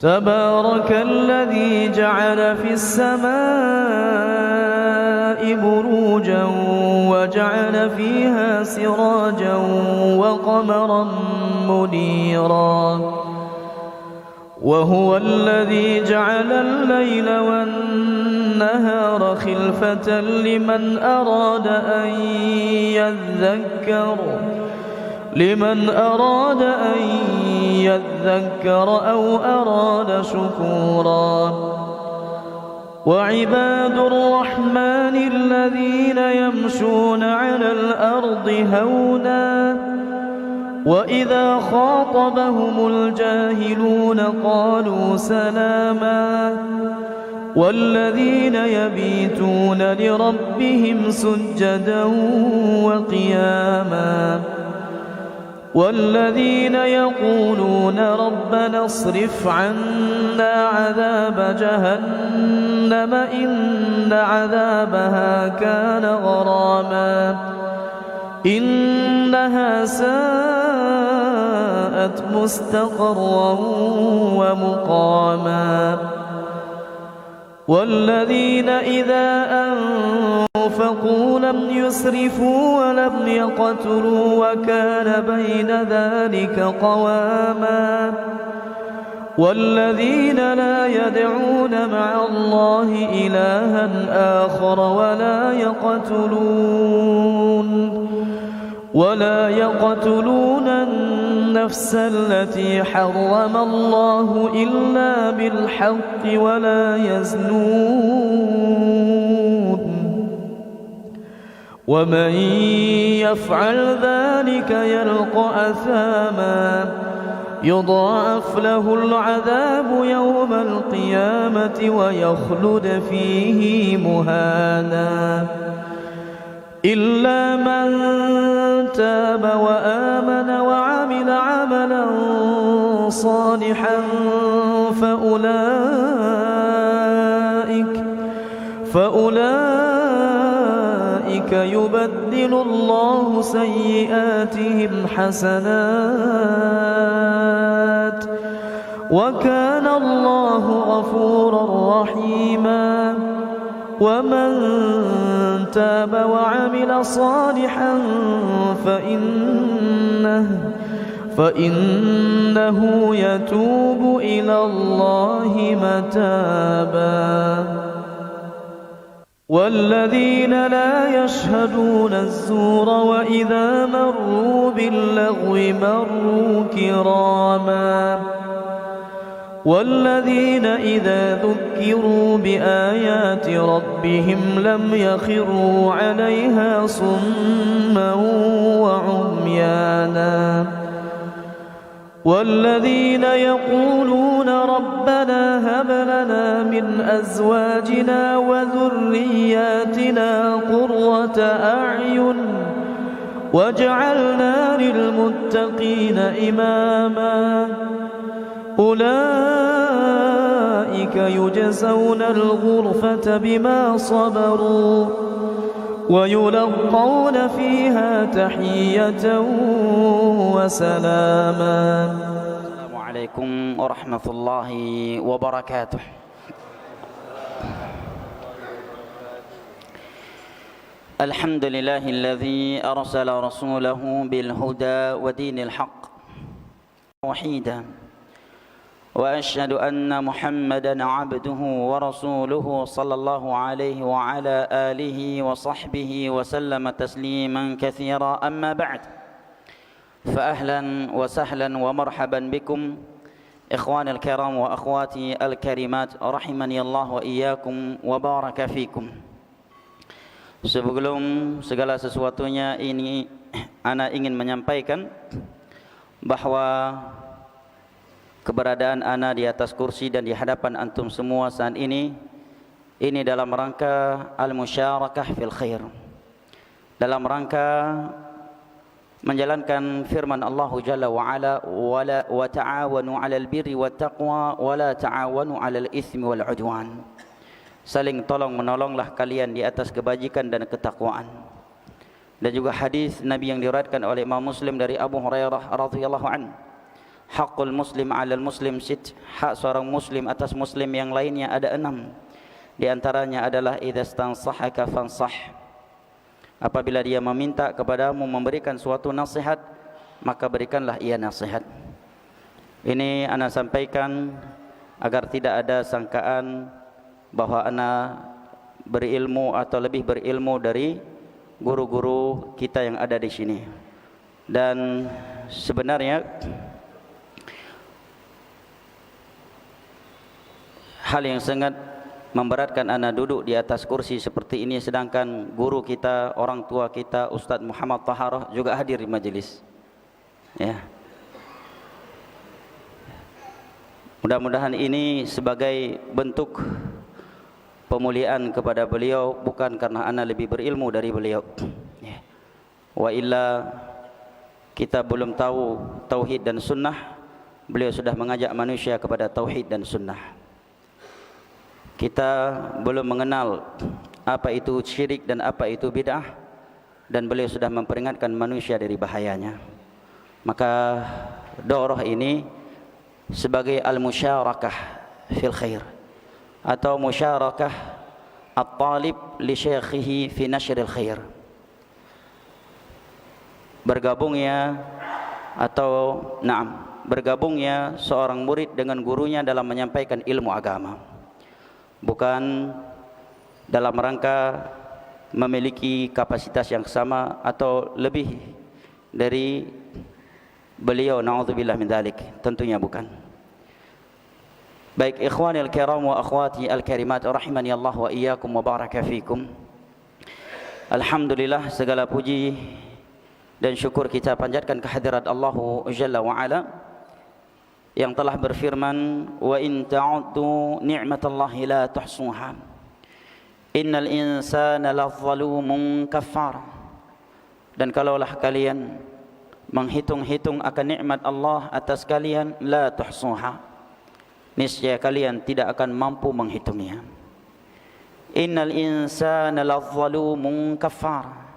تبارك الذي جعل في السماء بروجا وجعل فيها سراجا وقمرا منيرا وهو الذي جعل الليل والنهار خلفة لمن أراد أن يذكر أو أراد شكورا وعباد الرحمن الذين يمشون على الأرض هونا وإذا خاطبهم الجاهلون قالوا سلاما والذين يبيتون لربهم سجدا وقياما والذين يقولون ربنا اصرف عنا عذاب جهنم إن عذابها كان غراما إنها ساءت مستقرا ومقاما والذين إذا أنفقوا لم يسرفوا ولم يقتروا وكان بين ذلك قواما والذين لا يدعون مع الله إلها آخر ولا يقتلون النفس التي حرم الله إلا بالحق ولا يزنون ومن يفعل ذلك يلقى أثاما يضاعف له العذاب يوم القيامة ويخلد فيه مهانا إلا من تاب وآمن وعمل عملا صالحا فأولئك يبدل الله سيئاتهم حسنات وكان الله غفورا رحيما ومن تاب وعمل صالحا فإنه يتوب إلى الله متابا والذين لا يشهدون الزور وإذا مروا باللغو مروا كراما والذين إذا ذكروا بآيات ربهم لم يخروا عليها صما وعميانا والذين يقولون ربنا هب لنا من أزواجنا وذرياتنا قرة أعين واجعلنا للمتقين إماما أولئك يجزون الغرفة بما صبروا ويلقون فيها تحية وسلاما. السلام عليكم ورحمة الله وبركاته. الحمد لله الذي أرسل رسوله بالهدى ودين الحق وحيدا وأشهد أن محمدا عبده ورسوله صلى الله عليه وعلى آله وصحبه وسلم تسليما كثيرا أما بعد فأهلا وسهلا ومرحبا بكم إخواني الكرام وأخواتي الكريمات رحمني الله وإياكم وبارك فيكم. Sebelum segala sesuatunya ini ana ingin menyampaikan bahwa keberadaan ana di atas kursi dan di hadapan antum semua saat ini dalam rangka al-musyarakah fil khair, dalam rangka menjalankan firman Allah Jalla wa Ala wa ta'awanu 'alal birri wat taqwa wa la ta'awanu 'alal itsmi wal 'udwan. Saling tolong menolonglah kalian di atas kebajikan dan ketakwaan. Dan juga hadis Nabi yang diriwayatkan oleh Imam Muslim dari Abu Hurairah radhiyallahu anhu, Haqqul muslim 'alal muslim sit. Hak seorang muslim atas muslim yang lainnya ada 6. Di antaranya adalah idza stansahaka fansah. Apabila dia meminta kepadamu memberikan suatu nasihat, maka berikanlah ia nasihat. Ini ana sampaikan agar tidak ada sangkaan bahwa ana berilmu atau lebih berilmu dari guru-guru kita yang ada di sini. Dan sebenarnya hal yang sangat memberatkan ana duduk di atas kursi seperti ini, sedangkan guru kita, orang tua kita, Ustaz Muhammad Taharah juga hadir di majelis. Ya. Mudah-mudahan ini sebagai bentuk pemuliaan kepada beliau, bukan karena ana lebih berilmu dari beliau. Ya. Wa illa kita belum tahu tauhid dan sunnah, beliau sudah mengajak manusia kepada tauhid dan sunnah. Kita belum mengenal apa itu syirik dan apa itu bid'ah, dan beliau sudah memperingatkan manusia dari bahayanya. Maka daurah ini sebagai al-musyarakah fil khair, atau musyarakah at-talib li syekhihi fi nashril khair. Bergabungnya bergabungnya seorang murid dengan gurunya dalam menyampaikan ilmu agama, bukan dalam rangka memiliki kapasitas yang sama atau lebih dari beliau, na'udzubillah min dzalik, tentunya bukan. Baik ikhwani al-kiram wa akhwati al-karimat rahimani Allah wa iyyakum wa baraka fikum. Alhamdulillah, segala puji dan syukur kita panjatkan kehadirat Allah Jalla wa Ala yang telah berfirman, wa in ta'uddu ni'matallahi la tuhsuha innal insana ladzalumun kafar. Dan kalaulah kalian menghitung-hitung akan nikmat Allah atas kalian, la tuhsuha, niscaya kalian tidak akan mampu menghitungnya. Innal insana ladzalumun kafar,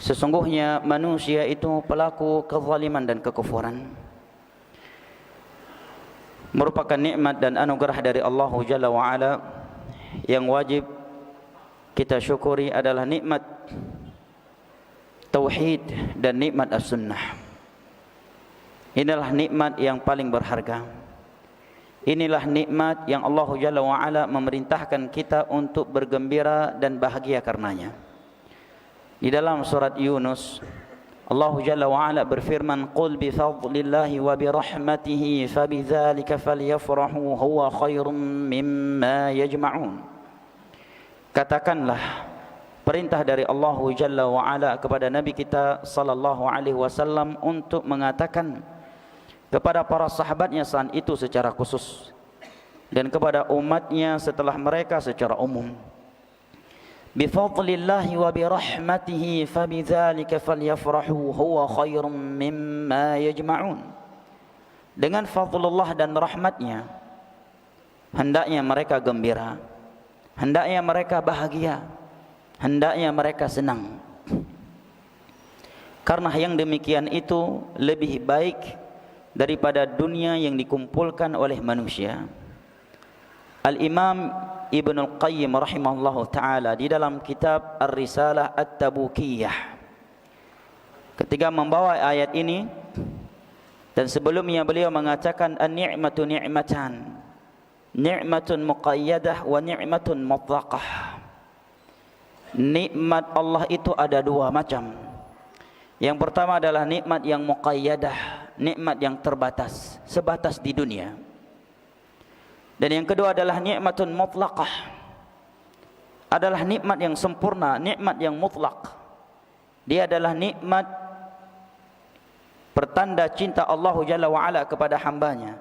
sesungguhnya manusia itu pelaku kezaliman dan kekufuran. Merupakan nikmat dan anugerah dari Allah Jalla wa Ala yang wajib kita syukuri adalah nikmat tauhid dan nikmat as-sunnah. Inilah nikmat yang paling berharga. Inilah nikmat yang Allah Jalla wa Ala memerintahkan kita untuk bergembira dan bahagia karenanya. Di dalam surat Yunus, Allah Jalla wa Ala berfirman, qul bi fadlillahi wa bi rahmatihi fabidzalika falyafrahu huwa khairum mimma yajma'un. Katakanlah, perintah dari Allah Jalla wa Ala kepada Nabi kita sallallahu alaihi wasallam untuk mengatakan kepada para sahabatnya saat itu secara khusus, dan kepada umatnya setelah mereka secara umum, bifadlillahi wa birahmatihi fabidzalika falyafrahu huwa khairum mimma yajma'un. Dengan fadlullah dan rahmatnya hendaknya mereka gembira, hendaknya mereka bahagia, hendaknya mereka senang, karena yang demikian itu lebih baik daripada dunia yang dikumpulkan oleh manusia. Al-Imam Ibnul Qayyim rahimahullahu ta'ala di dalam kitab Ar-Risalah At-Tabukiyah, ketika membawa ayat ini, dan sebelumnya beliau mengatakan an-ni'matu ni'matan, ni'matun muqayyadah wa ni'matun mutlaqah. Nikmat Allah itu ada dua macam. Yang pertama adalah nikmat yang muqayyadah, nikmat yang terbatas, sebatas di dunia. Dan yang kedua adalah nikmatun mutlaqah, adalah nikmat yang sempurna, nikmat yang mutlak. Dia adalah nikmat pertanda cinta Allah Jalla wa Ala kepada hambanya.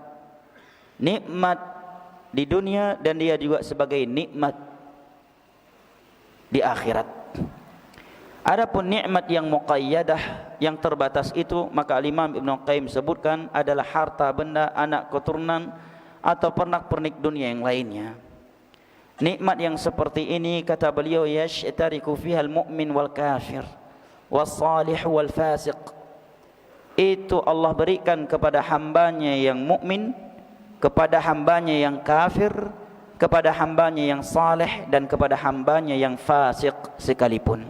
Nikmat di dunia, dan dia juga sebagai nikmat di akhirat. Adapun nikmat yang muqayyadah, yang terbatas itu, maka Imam Ibnu Qayyim sebutkan adalah harta benda, anak keturunan, atau pernak-pernik dunia yang lainnya. Nikmat yang seperti ini, kata beliau, yashtariku fiha al-mu'min wal kafir was salih wal fasiq. itu Allah berikan kepada hambanya yang mukmin, kepada hambanya yang kafir, kepada hambanya yang saleh, dan kepada hambanya yang fasik sekalipun.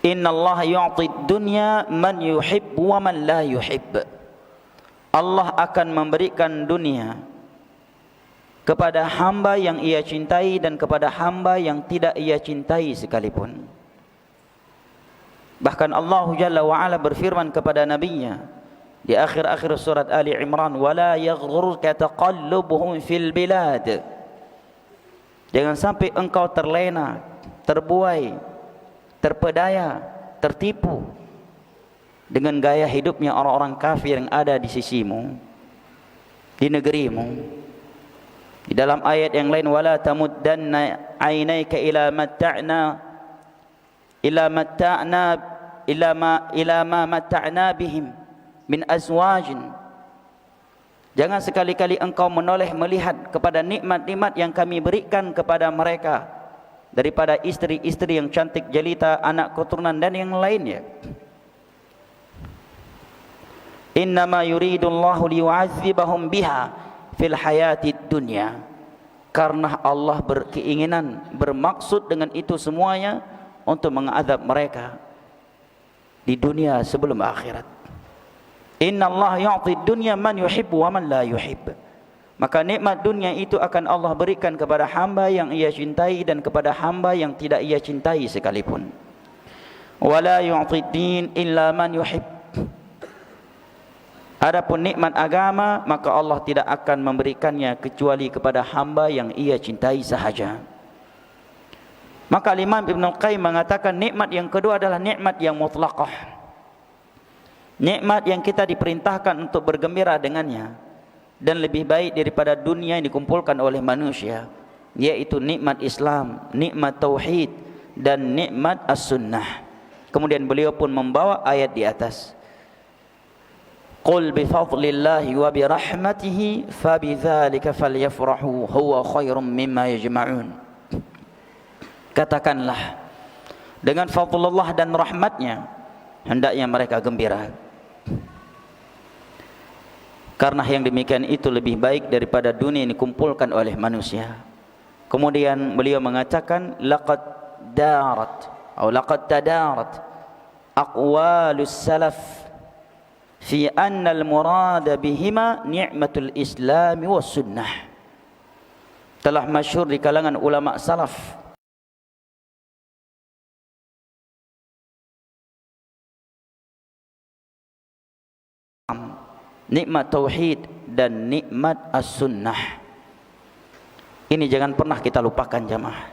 Inna Allah yu'ti dunya man yuhib wa man la yuhib. Allah akan memberikan dunia kepada hamba yang ia cintai dan kepada hamba yang tidak ia cintai sekalipun. Bahkan Allah Jalla wa Ala berfirman kepada nabinya di akhir-akhir surat Ali Imran, wala yaghrurka taqallubuhum fil bilad. Jangan sampai engkau terlena, terbuai, terpedaya, tertipu dengan gaya hidupnya orang-orang kafir yang ada di sisimu, di negerimu. Di dalam ayat yang lain, wala tamuddanna 'ainaika ila ma matta'na bihim min azwajin. Jangan sekali-kali engkau menoleh melihat kepada nikmat-nikmat yang kami berikan kepada mereka daripada istri-istri yang cantik jelita, anak keturunan dan yang lainnya. Innama yuridullahu liyu'adzibahum biha fil hayatid dunya. Karena Allah berkeinginan, bermaksud dengan itu semuanya untuk mengadab mereka di dunia sebelum akhirat. Inna Allah yu'ti dunya man yuhibbu wa man la yuhib. Maka nikmat dunia itu akan Allah berikan kepada hamba yang ia cintai dan kepada hamba yang tidak ia cintai sekalipun. Wala yu'ti din illa man yuhib. Adapun nikmat agama, maka Allah tidak akan memberikannya kecuali kepada hamba yang ia cintai sahaja. Maka Imam Ibn Qayyim mengatakan nikmat yang kedua adalah nikmat yang mutlaqah. Nikmat yang kita diperintahkan untuk bergembira dengannya dan lebih baik daripada dunia yang dikumpulkan oleh manusia, yaitu nikmat Islam, nikmat tauhid dan nikmat as-sunnah. Kemudian beliau pun membawa ayat di atas. Qul bi fadlillahi wa bi rahmatihi fabidzalika falyafrahu huwa khairum mimma yajma'un. Katakanlah, dengan fadlullah dan rahmatnya hendaknya mereka gembira, karena yang demikian itu lebih baik daripada dunia yang dikumpulkan oleh manusia. Kemudian beliau mengatakan, laqad tadarat aqwalus salaf fi anna al-murada bihima ni'matul Islam was sunnah. Telah masyhur di kalangan ulama salaf nikmat tauhid dan nikmat as-sunnah. Ini jangan pernah kita lupakan jamaah.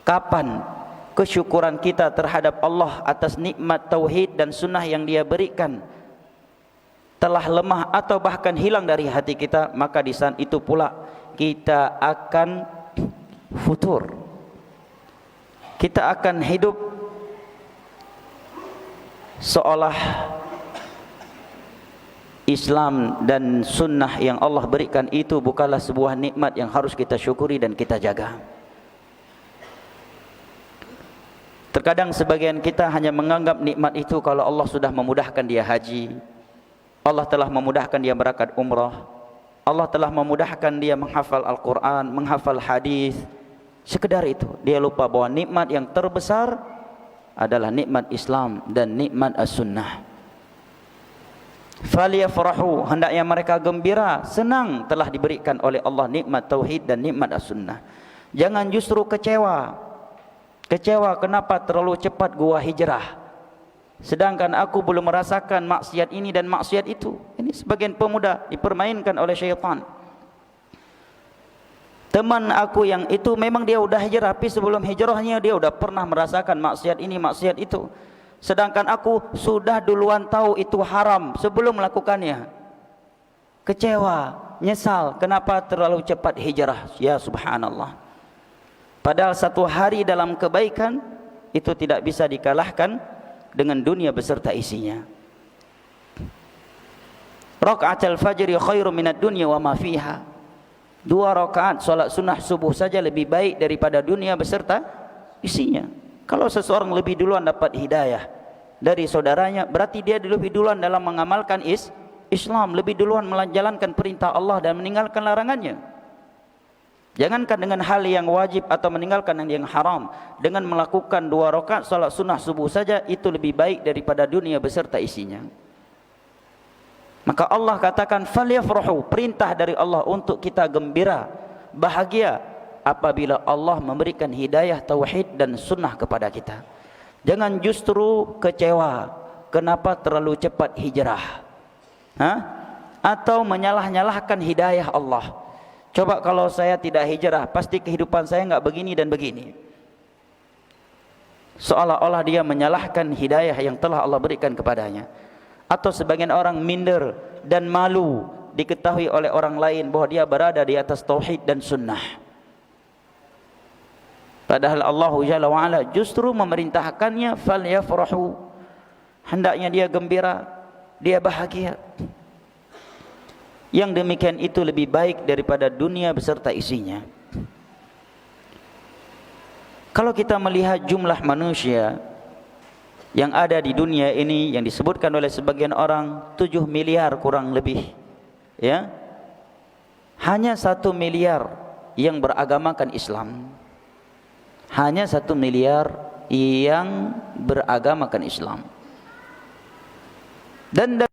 Kapan kesyukuran kita terhadap Allah atas nikmat tauhid dan sunnah yang Dia berikan telah lemah atau bahkan hilang dari hati kita, maka di saat itu pula kita akan futur. Kita akan hidup seolah Islam dan sunnah yang Allah berikan itu bukanlah sebuah nikmat yang harus kita syukuri dan kita jaga. Terkadang sebagian kita hanya menganggap nikmat itu kalau Allah sudah memudahkan dia haji, Allah telah memudahkan dia berangkat umrah, Allah telah memudahkan dia menghafal Al-Quran, menghafal hadis. Sekedar itu. Dia lupa bahwa nikmat yang terbesar adalah nikmat Islam dan nikmat as-sunnah. Falyafrahu, hendaknya mereka gembira, senang telah diberikan oleh Allah nikmat tauhid dan nikmat as-sunnah. Jangan justru kecewa. Kecewa kenapa terlalu cepat gua hijrah, sedangkan aku belum merasakan maksiat ini dan maksiat itu. Ini sebagian pemuda dipermainkan oleh syaitan. Teman aku yang itu memang dia udah hijrah, tapi sebelum hijrahnya dia udah pernah merasakan maksiat ini, maksiat itu. Sedangkan aku sudah duluan tahu itu haram sebelum melakukannya. Kecewa, nyesal, kenapa terlalu cepat hijrah? Ya subhanallah. Padahal satu hari dalam kebaikan itu tidak bisa dikalahkan dengan dunia beserta isinya. Raka'atul fajri khairum minad dunya wa ma fiha. 2 rakaat salat sunnah subuh saja lebih baik daripada dunia beserta isinya. Kalau seseorang lebih duluan dapat hidayah, dari saudaranya, berarti dia lebih duluan dalam mengamalkan Islam, lebih duluan menjalankan perintah Allah dan meninggalkan larangannya. Jangankan dengan hal yang wajib atau meninggalkan yang haram, dengan melakukan 2 rakaat salat sunnah subuh saja itu lebih baik daripada dunia beserta isinya. Maka Allah katakan falyafrahu, perintah dari Allah untuk kita gembira, bahagia apabila Allah memberikan hidayah tauhid dan sunnah kepada kita. Jangan justru kecewa kenapa terlalu cepat hijrah, atau menyalah-nyalahkan hidayah Allah. Coba kalau saya tidak hijrah, pasti kehidupan saya enggak begini dan begini. Seolah-olah dia menyalahkan hidayah yang telah Allah berikan kepadanya. Atau sebagian orang minder dan malu diketahui oleh orang lain bahwa dia berada di atas tauhid dan sunnah. Padahal Allah Jalla wa'ala justru memerintahkannya falyafrahu, hendaknya dia gembira, dia bahagia. Yang demikian itu lebih baik daripada dunia beserta isinya. Kalau kita melihat jumlah manusia yang ada di dunia ini, yang disebutkan oleh sebagian orang 7 miliar kurang lebih, ya, hanya 1 miliar yang beragamakan Islam. Hanya 1 miliar yang beragamakan Islam. Dan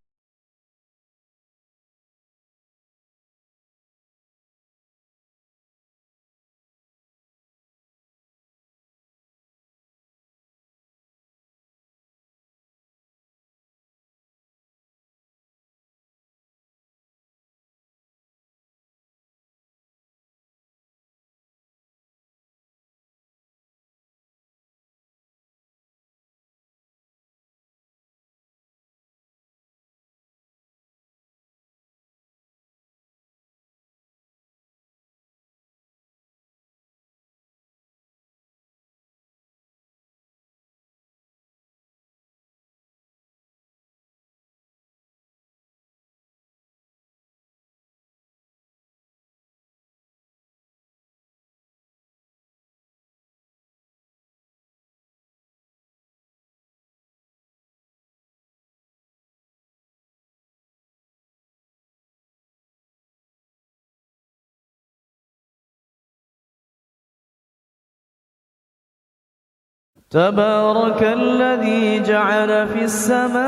تبارك الذي جعل في السماء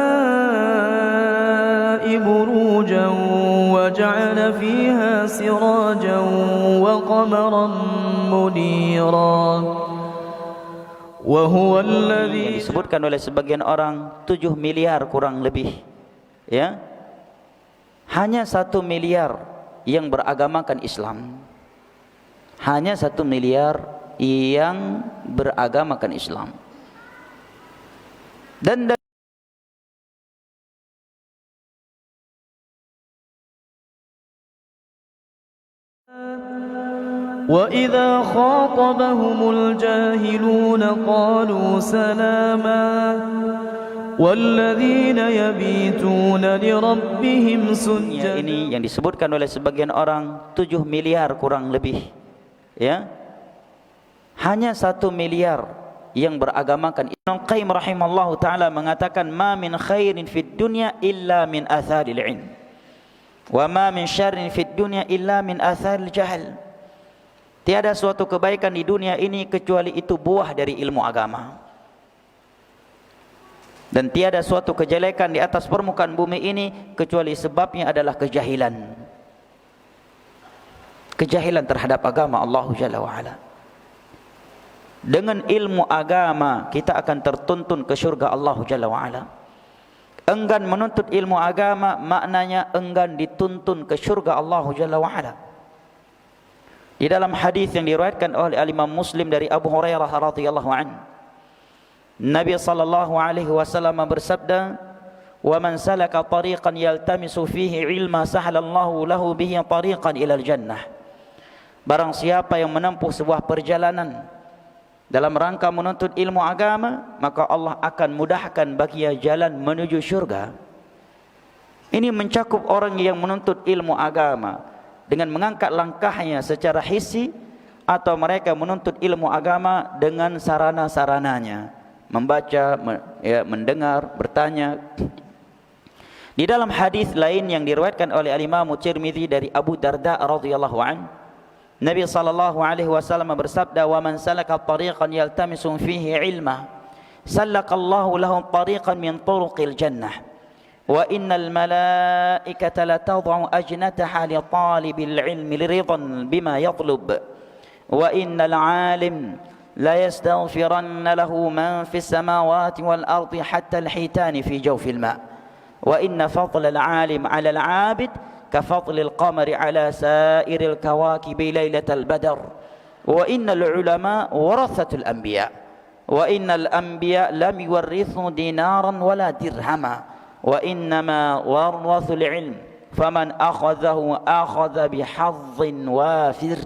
بروجا وجعل فيها سراجا وقمرا منيرا وهو الذي, yang disebutkan oleh sebagian orang 7 miliar kurang lebih, ya, hanya 1 miliar yang beragamakan Islam. Hanya 1 miliar yang beragamakan Islam. Dan وَإِذَا خَاطَبَهُمُ الْجَاهِلُونَ قَالُوا سَلَامًا وَالَّذِينَ يَبِيتُونَ لِرَبِّهِمْ سُجَّدًا. Ini yang disebutkan oleh sebagian orang 7 miliar kurang lebih, ya, hanya 1 miliar yang beragamakan. Ibnu Qayyim rahimallahu taala mengatakan ma min khairin fid dunya illa min atharil ilm wa ma min syarrin fid dunya illa min atharil jahl. Tiada suatu kebaikan di dunia ini kecuali itu buah dari ilmu agama. Dan tiada suatu kejelekan di atas permukaan bumi ini kecuali sebabnya adalah kejahilan. Kejahilan terhadap agama Allah Jalla wa'ala. Dengan ilmu agama kita akan tertuntun ke syurga Allah Jalla wa'ala. Enggan menuntut ilmu agama maknanya enggan dituntun ke syurga Allah Jalla wa'ala. Di dalam hadis yang diriwayatkan oleh Imam Muslim dari Abu Hurairah radhiyallahu anhu, Nabi sallallahu alaihi wasallam bersabda, "Wa man salaka tariqan yaltamisu fihi ilma sahalallahu lahu bihi tariqan ilal jannah." Barang siapa yang menempuh sebuah perjalanan dalam rangka menuntut ilmu agama, maka Allah akan mudahkan baginya jalan menuju syurga. Ini mencakup orang yang menuntut ilmu agama dengan mengangkat langkahnya secara hissi, atau mereka menuntut ilmu agama dengan sarana-sarananya, membaca, mendengar, bertanya. Di dalam hadis lain yang diriwayatkan oleh Al-Imam Tirmizi dari Abu Darda radhiyallahu an, Nabi sallallahu alaihi wasallam bersabda, "Wa man salaka tariqan yaltamisu fihi ilma, sallallahu lahu tariqan min turuqil jannah. Wa innal malaikata la tad'u ajnataha li talibil ilmi liridan bima yatlub. Wa innal 'alim la yastaghfiranna lahu man fis samawati wal ardi hatta al-hitani fi jawfil ma'. Wa inna fadla al-'alim 'ala al-'abid ka fadli al-qamari 'ala sa'iril kawakibi lailatal badr. Wa innal 'ulama warathatul anbiya. Wa innal anbiya lam yuwarrithu dinaran wala dirhama. Wa innama warathul 'ilm. Faman akhadhahu akhadha bihadhin wafir."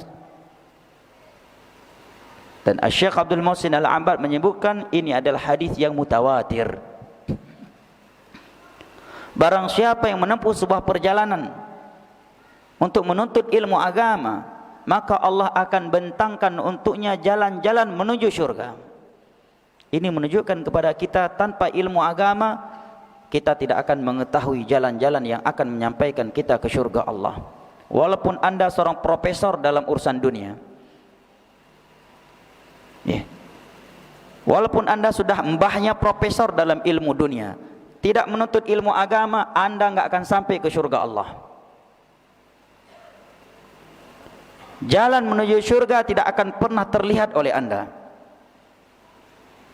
Dan Syekh Abdul Muhsin Al-Abbad menyebutkan ini adalah hadis yang mutawatir. Barang siapa yang menempuh sebuah perjalanan untuk menuntut ilmu agama, maka Allah akan bentangkan untuknya jalan-jalan menuju syurga. Ini menunjukkan kepada kita tanpa ilmu agama kita tidak akan mengetahui jalan-jalan yang akan menyampaikan kita ke syurga Allah. Walaupun anda seorang profesor dalam urusan dunia, walaupun anda sudah mbahnya profesor dalam ilmu dunia, tidak menuntut ilmu agama, anda enggak akan sampai ke syurga Allah. Jalan menuju syurga tidak akan pernah terlihat oleh anda,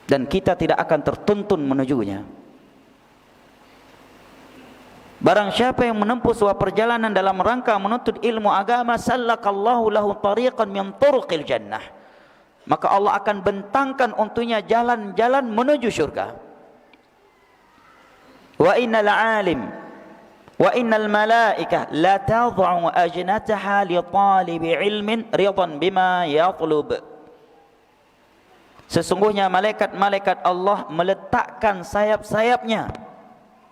dan kita tidak akan tertuntun menujunya. Barang siapa yang menempuh sebuah perjalanan dalam rangka menuntut ilmu agama, sallakallahu lahu tariqan min turuqil jannah, maka Allah akan bentangkan untuknya jalan-jalan menuju syurga. Wa innal 'alim wa innal malaikah la tad'u ajnataha li talibi ilmin ridan bima yatlub. Sesungguhnya malaikat-malaikat Allah meletakkan sayap-sayapnya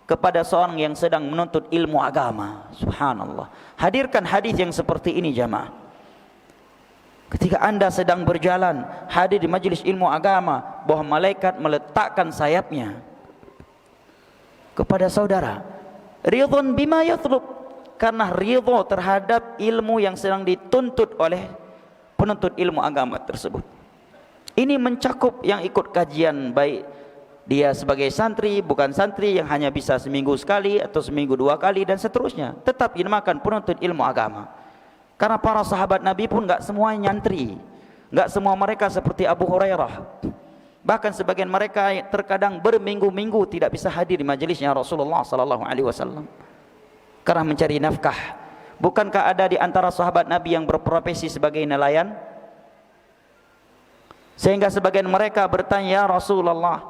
kepada seorang yang sedang menuntut ilmu agama. Subhanallah. Hadirkan hadis yang seperti ini jamaah. Ketika anda sedang berjalan, hadir di majlis ilmu agama, bahwa malaikat meletakkan sayapnya kepada saudara. Ridwan bima yatlub, karena ridho terhadap ilmu yang sedang dituntut oleh penuntut ilmu agama tersebut. Ini mencakup yang ikut kajian, baik dia sebagai santri, bukan santri, yang hanya bisa seminggu sekali atau seminggu 2 kali dan seterusnya, tetap dinamakan penuntut ilmu agama. Karena para sahabat Nabi pun enggak semua nyantri, enggak semua mereka seperti Abu Hurairah. Bahkan sebagian mereka terkadang berminggu-minggu tidak bisa hadir di majelisnya Rasulullah sallallahu alaihi wasallam karena mencari nafkah. Bukankah ada di antara sahabat Nabi yang berprofesi sebagai nelayan? Sehingga sebagian mereka bertanya, "Ya Rasulullah,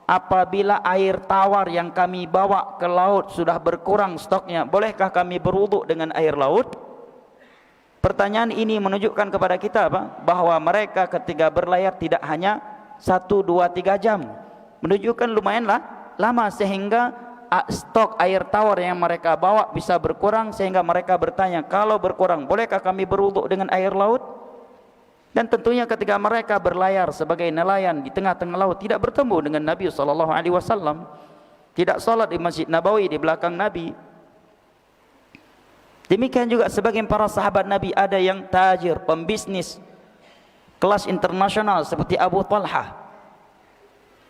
apabila air tawar yang kami bawa ke laut sudah berkurang stoknya, bolehkah kami berwudu dengan air laut?" Pertanyaan ini menunjukkan kepada kita bahwa mereka ketika berlayar tidak hanya 1, 2, 3 jam, menunjukkan lumayanlah lama, sehingga stok air tawar yang mereka bawa bisa berkurang. Sehingga mereka bertanya, "Kalau berkurang, bolehkah kami berwudu dengan air laut?" Dan tentunya ketika mereka berlayar sebagai nelayan di tengah-tengah laut, tidak bertemu dengan Nabi SAW, tidak sholat di Masjid Nabawi di belakang Nabi. Demikian juga sebagian para sahabat Nabi, ada yang tajir, pembisnis kelas internasional seperti Abu Talha.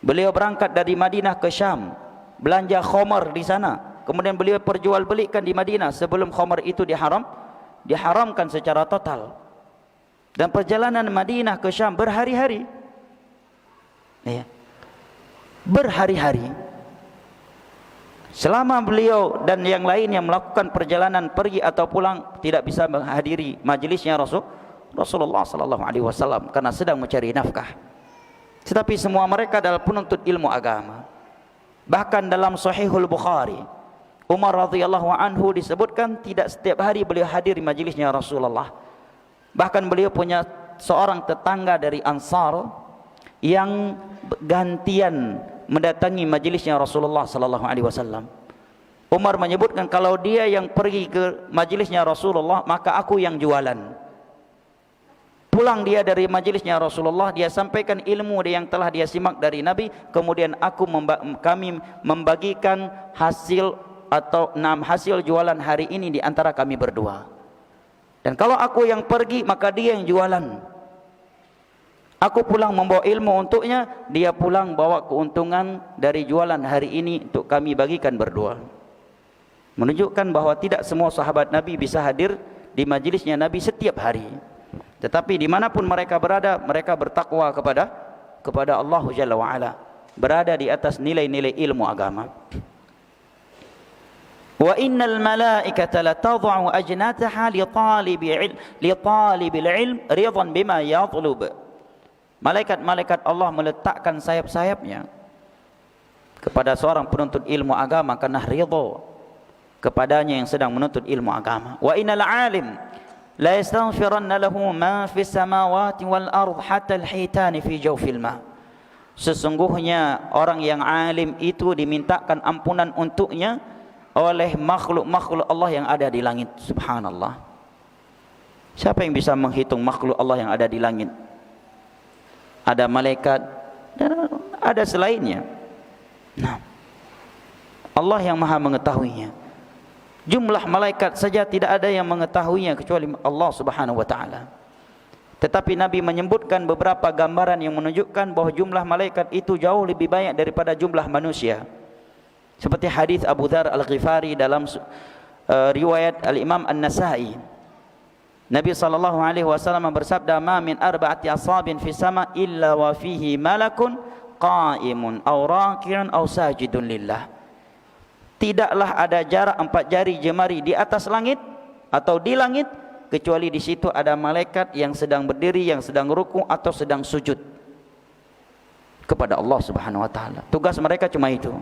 Beliau berangkat dari Madinah ke Syam, belanja khamar di sana, kemudian beliau perjualbelikan di Madinah sebelum khamar itu diharamkan secara total. Dan perjalanan Madinah ke Syam berhari-hari, berhari-hari. Selama beliau dan yang lain yang melakukan perjalanan pergi atau pulang tidak bisa menghadiri majelisnya Rasulullah sallallahu alaihi wasallam karena sedang mencari nafkah. Tetapi semua mereka adalah penuntut ilmu agama. Bahkan dalam Sahihul Bukhari, Umar radhiyallahu anhu disebutkan tidak setiap hari beliau hadir di majelisnya Rasulullah. Bahkan beliau punya seorang tetangga dari Ansar yang gantian mendatangi majelisnya Rasulullah sallallahu alaihi wasallam. Umar menyebutkan, kalau dia yang pergi ke majelisnya Rasulullah, maka aku yang jualan. Pulang dia dari majlisnya Rasulullah, dia sampaikan ilmu yang telah dia simak dari Nabi. Kemudian kami membagikan hasil atau hasil jualan hari ini di antara kami berdua. Dan kalau aku yang pergi, maka dia yang jualan. Aku pulang membawa ilmu untuknya, dia pulang bawa keuntungan dari jualan hari ini untuk kami bagikan berdua. Menunjukkan bahawa tidak semua sahabat Nabi bisa hadir di majlisnya Nabi setiap hari. Tetapi dimanapun mereka berada, mereka bertakwa kepada Allah Jalla wa'ala, berada di atas nilai-nilai ilmu agama. Wa innal malaikata latad'u ajnataha li talibil ilm ridan bima yatlub. Malaikat-malaikat Allah meletakkan sayap-sayapnya kepada seorang penuntut ilmu agama karena ridha kepadanya yang sedang menuntut ilmu agama. Wa innal alim la yastaghfiranna lahu ma fis samawati wal ard hatta al-hitan fi jawfil ma. Sesungguhnya orang yang alim itu dimintakan ampunan untuknya oleh makhluk-makhluk Allah yang ada di langit. Subhanallah. Siapa yang bisa menghitung makhluk Allah yang ada di langit? Ada malaikat dan ada selainnya. Nah, Allah yang maha mengetahuinya. Jumlah malaikat saja tidak ada yang mengetahuinya kecuali Allah Subhanahu wa ta'ala. Tetapi Nabi menyebutkan beberapa gambaran yang menunjukkan bahawa jumlah malaikat itu jauh lebih banyak daripada jumlah manusia. Seperti hadis Abu Dzar Al-Ghifari dalam riwayat Al-Imam An-Nasa'i. Nabi SAW bersabda, "Ma min arba'ati asabin fi sama illa wa fihi malakun qa'imun aw raki'un aw sajidun lillah." Tidaklah ada jarak 4 jari jemari di atas langit atau di langit kecuali di situ ada malaikat yang sedang berdiri, yang sedang ruku atau sedang sujud kepada Allah Subhanahu wa taala. Tugas mereka cuma itu.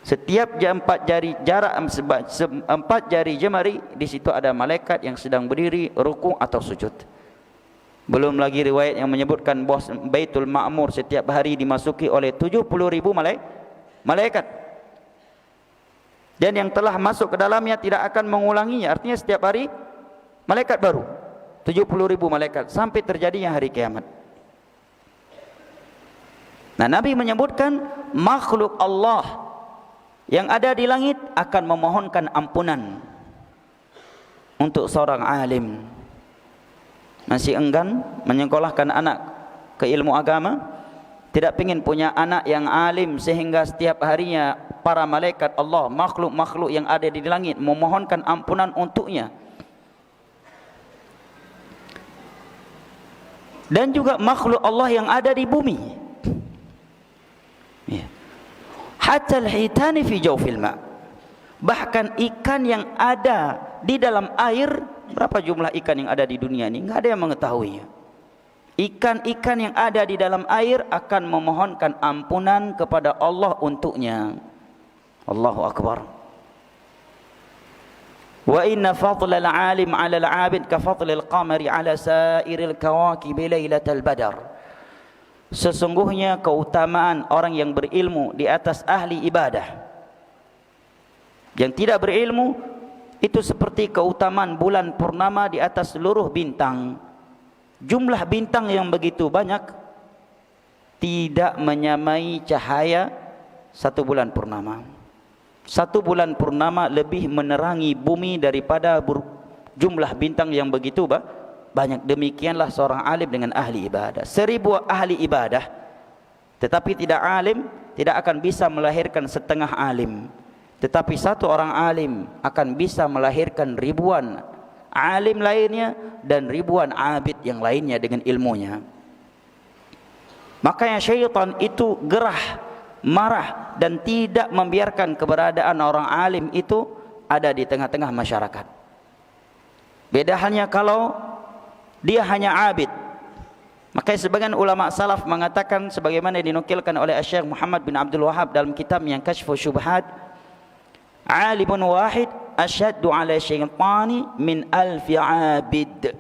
Setiap 4 jari jarak 4 jari jemari, di situ ada malaikat yang sedang berdiri, ruku atau sujud. Belum lagi riwayat yang menyebutkan bahawa Baitul Ma'mur setiap hari dimasuki oleh 70.000 malaikat. Dan yang telah masuk ke dalamnya tidak akan mengulanginya. Artinya setiap hari malaikat baru, 70.000 malaikat sampai terjadinya hari kiamat. Nah, Nabi menyebutkan makhluk Allah yang ada di langit akan memohonkan ampunan untuk seorang alim. Masih enggan menyekolahkan anak ke ilmu agama, tidak ingin punya anak yang alim sehingga setiap harinya para malaikat Allah, makhluk-makhluk yang ada di langit memohonkan ampunan untuknya. Dan juga makhluk Allah yang ada di bumi. Ya. Hatta al-hitani fi jawfil ma. Bahkan ikan yang ada di dalam air, berapa jumlah ikan yang ada di dunia ini? Enggak ada yang mengetahuinya. Ikan-ikan yang ada di dalam air akan memohonkan ampunan kepada Allah untuknya. Allahu akbar. Wa inna fadlal alim 'ala al-'abid ka fadlil qamari 'ala sa'iril kawakib lailatal badar. Sesungguhnya keutamaan orang yang berilmu di atas ahli ibadah. Yang tidak berilmu itu seperti keutamaan bulan purnama di atas seluruh bintang. Jumlah bintang yang begitu banyak tidak menyamai cahaya 1 bulan purnama. 1 bulan purnama lebih menerangi bumi daripada jumlah bintang yang begitu banyak. Demikianlah seorang alim dengan ahli ibadah. 1000 ahli ibadah tetapi tidak alim, tidak akan bisa melahirkan setengah alim. Tetapi 1 orang alim akan bisa melahirkan ribuan alim lainnya dan ribuan abid yang lainnya dengan ilmunya. Makanya syaitan itu gerah, marah dan tidak membiarkan keberadaan orang alim itu ada di tengah-tengah masyarakat. Beda halnya kalau dia hanya abid. Makanya sebagian ulama salaf mengatakan sebagaimana dinukilkan oleh Syekh Muhammad bin Abdul Wahhab dalam kitabnya Kashfu Syubhat, alimun wahid asyaddu ala syaitani min alfi abid.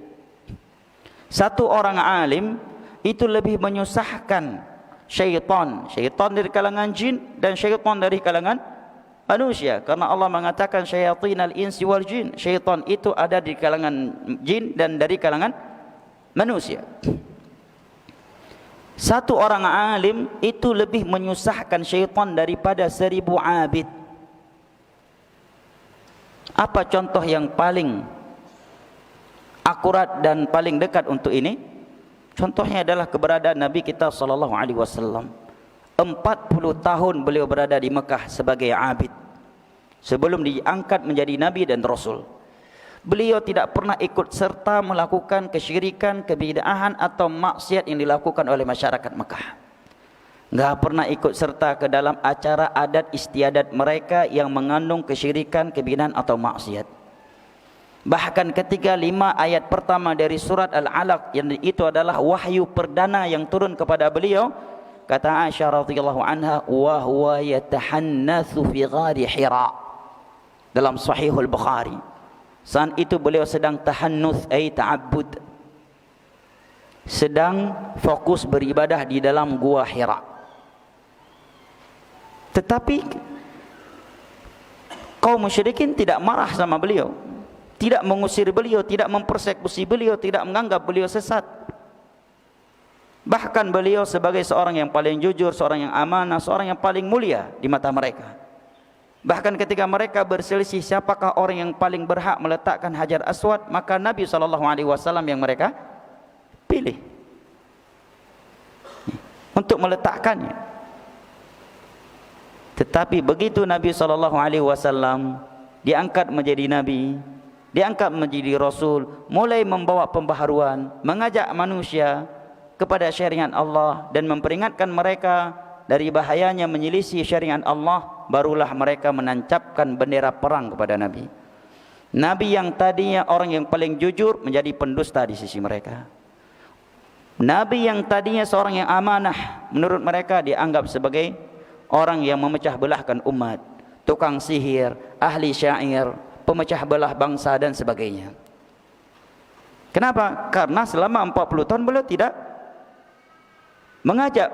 1 orang alim itu lebih menyusahkan syaitan dari kalangan jin dan syaitan dari kalangan manusia, karena Allah mengatakan syayatinal insi wal jin. Syaitan itu ada di kalangan jin dan dari kalangan manusia. Satu orang alim itu lebih menyusahkan syaitan daripada 1000 abid. Apa contoh yang paling akurat dan paling dekat untuk ini? Contohnya adalah keberadaan Nabi kita sallallahu alaihi wasallam. 40 tahun beliau berada di Mekah sebagai abid sebelum diangkat menjadi nabi dan rasul. Beliau tidak pernah ikut serta melakukan kesyirikan, kebid'ahan atau maksiat yang dilakukan oleh masyarakat Mekah. Enggak pernah ikut serta ke dalam acara adat istiadat mereka yang mengandung kesyirikan, kebid'ahan atau maksiat. Bahkan ketika 5 ayat pertama dari surat Al-Alaq, yang itu adalah wahyu perdana yang turun kepada beliau, kata Aisyah radhiyallahu anha, wa huwa yatahannatsu fi ghari Hira, dalam Sahihul Bukhari. Saat itu beliau sedang tahannuts, ay ta'abbud, sedang fokus beribadah di dalam gua Hira. Tetapi kaum musyrikin tidak marah sama beliau, tidak mengusir beliau, tidak mempersekusi beliau, tidak menganggap beliau sesat. Bahkan beliau sebagai seorang yang paling jujur, seorang yang amanah, seorang yang paling mulia di mata mereka. Bahkan ketika mereka berselisih siapakah orang yang paling berhak meletakkan Hajar Aswad, maka Nabi SAW yang mereka pilih untuk meletakkannya. Tetapi begitu Nabi SAW diangkat menjadi Nabi, diangkat menjadi Rasul, mulai membawa pembaharuan, mengajak manusia kepada syariat Allah dan memperingatkan mereka dari bahayanya menyelisih syariat Allah, barulah mereka menancapkan bendera perang kepada Nabi. Nabi yang tadinya orang yang paling jujur menjadi pendusta di sisi mereka. Nabi yang tadinya seorang yang amanah, menurut mereka dianggap sebagai orang yang memecah belahkan umat, tukang sihir, ahli syair, pemecah belah bangsa dan sebagainya. Kenapa? Karena selama 40 tahun beliau tidak mengajak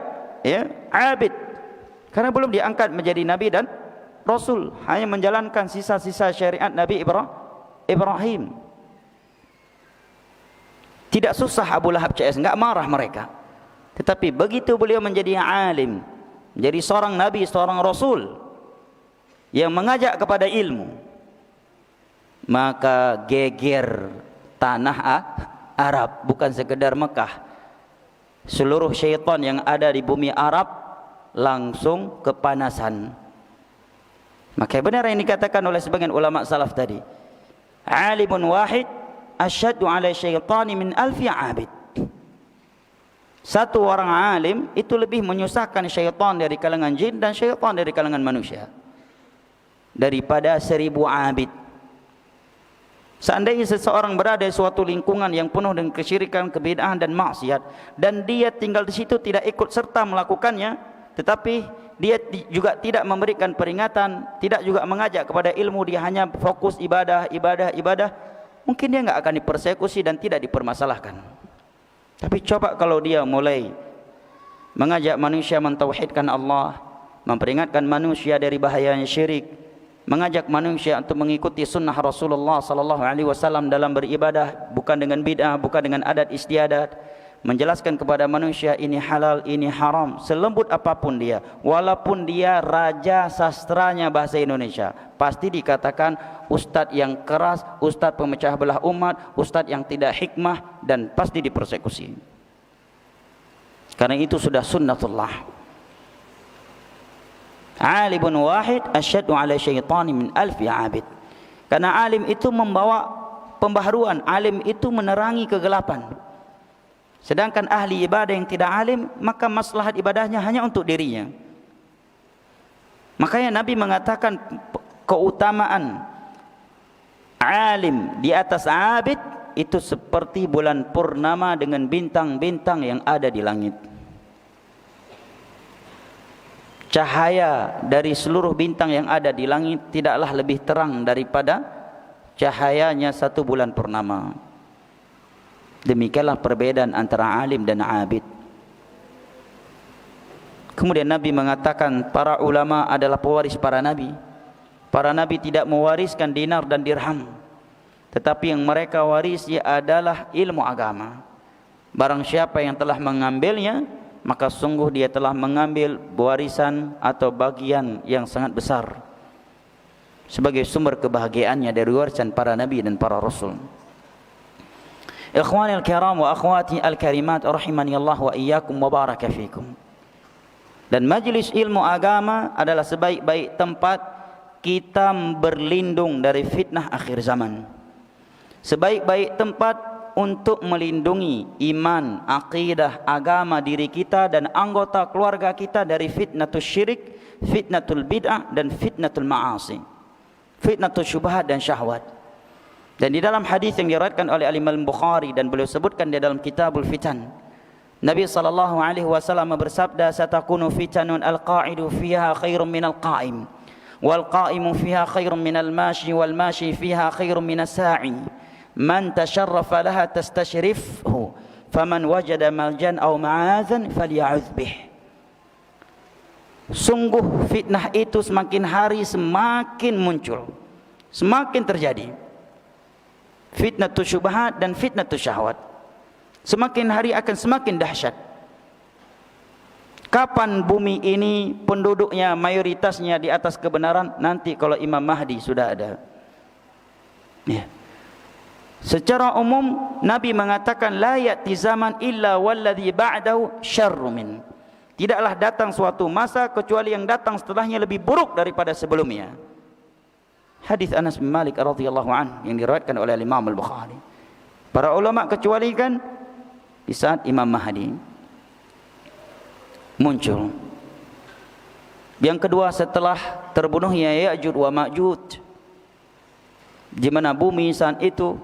abid, karena belum diangkat menjadi nabi dan rasul, hanya menjalankan sisa-sisa syariat Nabi Ibrahim. Tidak susah Abu Lahab CS, enggak marah mereka. Tetapi begitu beliau menjadi alim, menjadi seorang nabi, seorang rasul yang mengajak kepada ilmu, maka geger tanah Arab, bukan sekedar Mekah. Seluruh syaitan yang ada di bumi Arab langsung kepanasan. Maka benar yang dikatakan oleh sebagian ulama salaf tadi, alimun wahid asyaddu ala syaitani min alfi abid. Satu orang alim itu lebih menyusahkan syaitan dari kalangan jin dan syaitan dari kalangan manusia daripada 1000 abid. Seandainya seseorang berada di suatu lingkungan yang penuh dengan kesyirikan, kebid'ahan dan maksiat, dan dia tinggal di situ tidak ikut serta melakukannya, tetapi dia juga tidak memberikan peringatan, tidak juga mengajak kepada ilmu, dia hanya fokus ibadah, mungkin dia enggak akan dipersekusi dan tidak dipermasalahkan. Tapi coba kalau dia mulai mengajak manusia mentauhidkan Allah, memperingatkan manusia dari bahayanya syirik, mengajak manusia untuk mengikuti sunnah Rasulullah SAW dalam beribadah, bukan dengan bid'ah, bukan dengan adat istiadat, menjelaskan kepada manusia ini halal, ini haram, selembut apapun dia, walaupun dia raja sastranya bahasa Indonesia, pasti dikatakan ustadz yang keras, ustadz pemecah belah umat, ustadz yang tidak hikmah, dan pasti dipersekusi. Karena itu sudah sunnatullah. Alimun wahid asyaddu ala syaitani min alfi abid. Karena alim itu membawa pembaharuan, alim itu menerangi kegelapan. Sedangkan ahli ibadah yang tidak alim, maka maslahat ibadahnya hanya untuk dirinya. Makanya Nabi mengatakan keutamaan alim di atas abid itu seperti bulan purnama dengan bintang-bintang yang ada di langit. Cahaya dari seluruh bintang yang ada di langit tidaklah lebih terang daripada cahayanya satu bulan purnama. Demikianlah perbedaan antara alim dan abid. Kemudian Nabi mengatakan para ulama adalah pewaris para nabi. Para nabi tidak mewariskan dinar dan dirham, tetapi yang mereka warisi adalah ilmu agama. Barang siapa yang telah mengambilnya, maka sungguh dia telah mengambil warisan atau bagian yang sangat besar sebagai sumber kebahagiaannya dari warisan para nabi dan para rasul. Ikhwani al-kiram wa akhwati al-karimat rahimani Allah wa iyyakum wa baraka fikum. Dan majlis ilmu agama adalah sebaik-baik tempat kita berlindung dari fitnah akhir zaman. Sebaik-baik tempat untuk melindungi iman, akidah, agama diri kita dan anggota keluarga kita dari fitnatul syirik, fitnatul bid'ah dan fitnatul ma'asi, fitnatul syubhat dan syahwat. Dan di dalam hadis yang diriwayatkan oleh Imam Bukhari dan beliau sebutkan di dalam Kitabul Fitan, Nabi SAW bersabda, satakunu fitanun al-qa'idu fiha khairun minal qa'im, wal qa'imu fiha khairun minal mashi, wal mashi fiha khairun minas sa'i. Man tasharrafa laha tastashrifhu, faman wajada maljan aw ma'adhan falya'udz bih. Sungguh fitnah itu semakin hari semakin muncul, semakin terjadi. Fitnatul syubhat dan fitnatul syahwat semakin hari akan semakin dahsyat. Kapan bumi ini penduduknya mayoritasnya di atas kebenaran? Nanti kalau Imam Mahdi sudah ada. Ya. Secara umum Nabi mengatakan la ya'ti zaman illa walladhi ba'dahu syarru min. Tidaklah datang suatu masa kecuali yang datang setelahnya lebih buruk daripada sebelumnya. Hadis Anas bin Malik radhiyallahu anhu yang diriwayatkan oleh Imam Al-Bukhari. Para ulama kecualikan di saat Imam Mahdi muncul. Yang kedua, setelah terbunuhnya Ya'juj wa Ma'juj, di mana bumi saat itu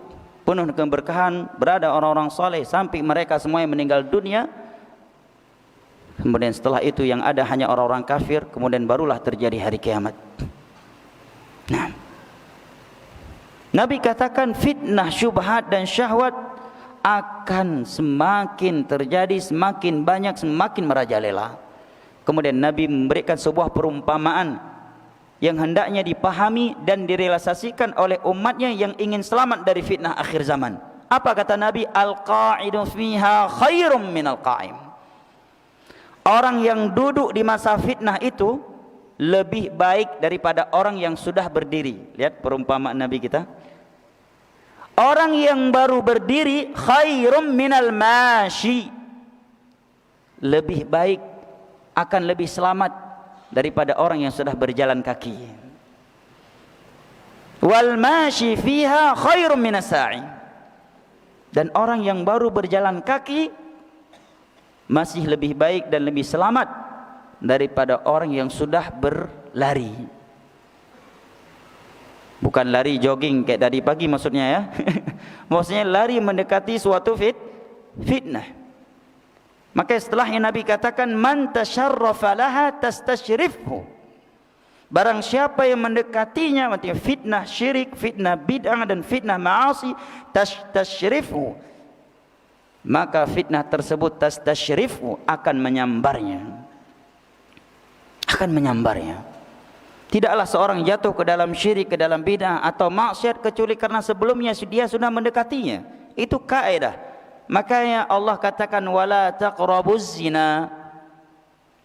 penuh dengan keberkahan, berada orang-orang saleh sampai mereka semuanya meninggal dunia. Kemudian setelah itu yang ada hanya orang-orang kafir, kemudian barulah terjadi hari kiamat. Nah, Nabi katakan fitnah, syubhat dan syahwat akan semakin terjadi, semakin banyak, semakin merajalela. Kemudian Nabi memberikan sebuah perumpamaan yang hendaknya dipahami dan direalisasikan oleh umatnya yang ingin selamat dari fitnah akhir zaman. Apa kata Nabi? Al-qa'idu fiha khairum minal qa'im. Orang yang duduk di masa fitnah itu lebih baik daripada orang yang sudah berdiri. Lihat perumpamaan Nabi kita. Orang yang baru berdiri khairum minal mashi, lebih baik, akan lebih selamat daripada orang yang sudah berjalan kaki. Wal mashi fiha khairum minas sa'i. Dan orang yang baru berjalan kaki masih lebih baik dan lebih selamat daripada orang yang sudah berlari. Bukan lari jogging kayak tadi pagi maksudnya ya. Maksudnya lari mendekati suatu fitnah. Maka setelahnya Nabi katakan man tasharrafa laha tastashrifhu. Barang siapa yang mendekatinya, maksudnya fitnah syirik, fitnah bid'ah dan fitnah ma'asi, tastashrifhu, maka fitnah tersebut tastashrifhu akan menyambarnya. Akan menyambarnya. Tidaklah seorang jatuh ke dalam syirik, ke dalam bid'ah atau maksiat kecuali karena sebelumnya dia sudah mendekatinya. Itu kaidah. Makanya Allah katakan wala taqrabuz zina.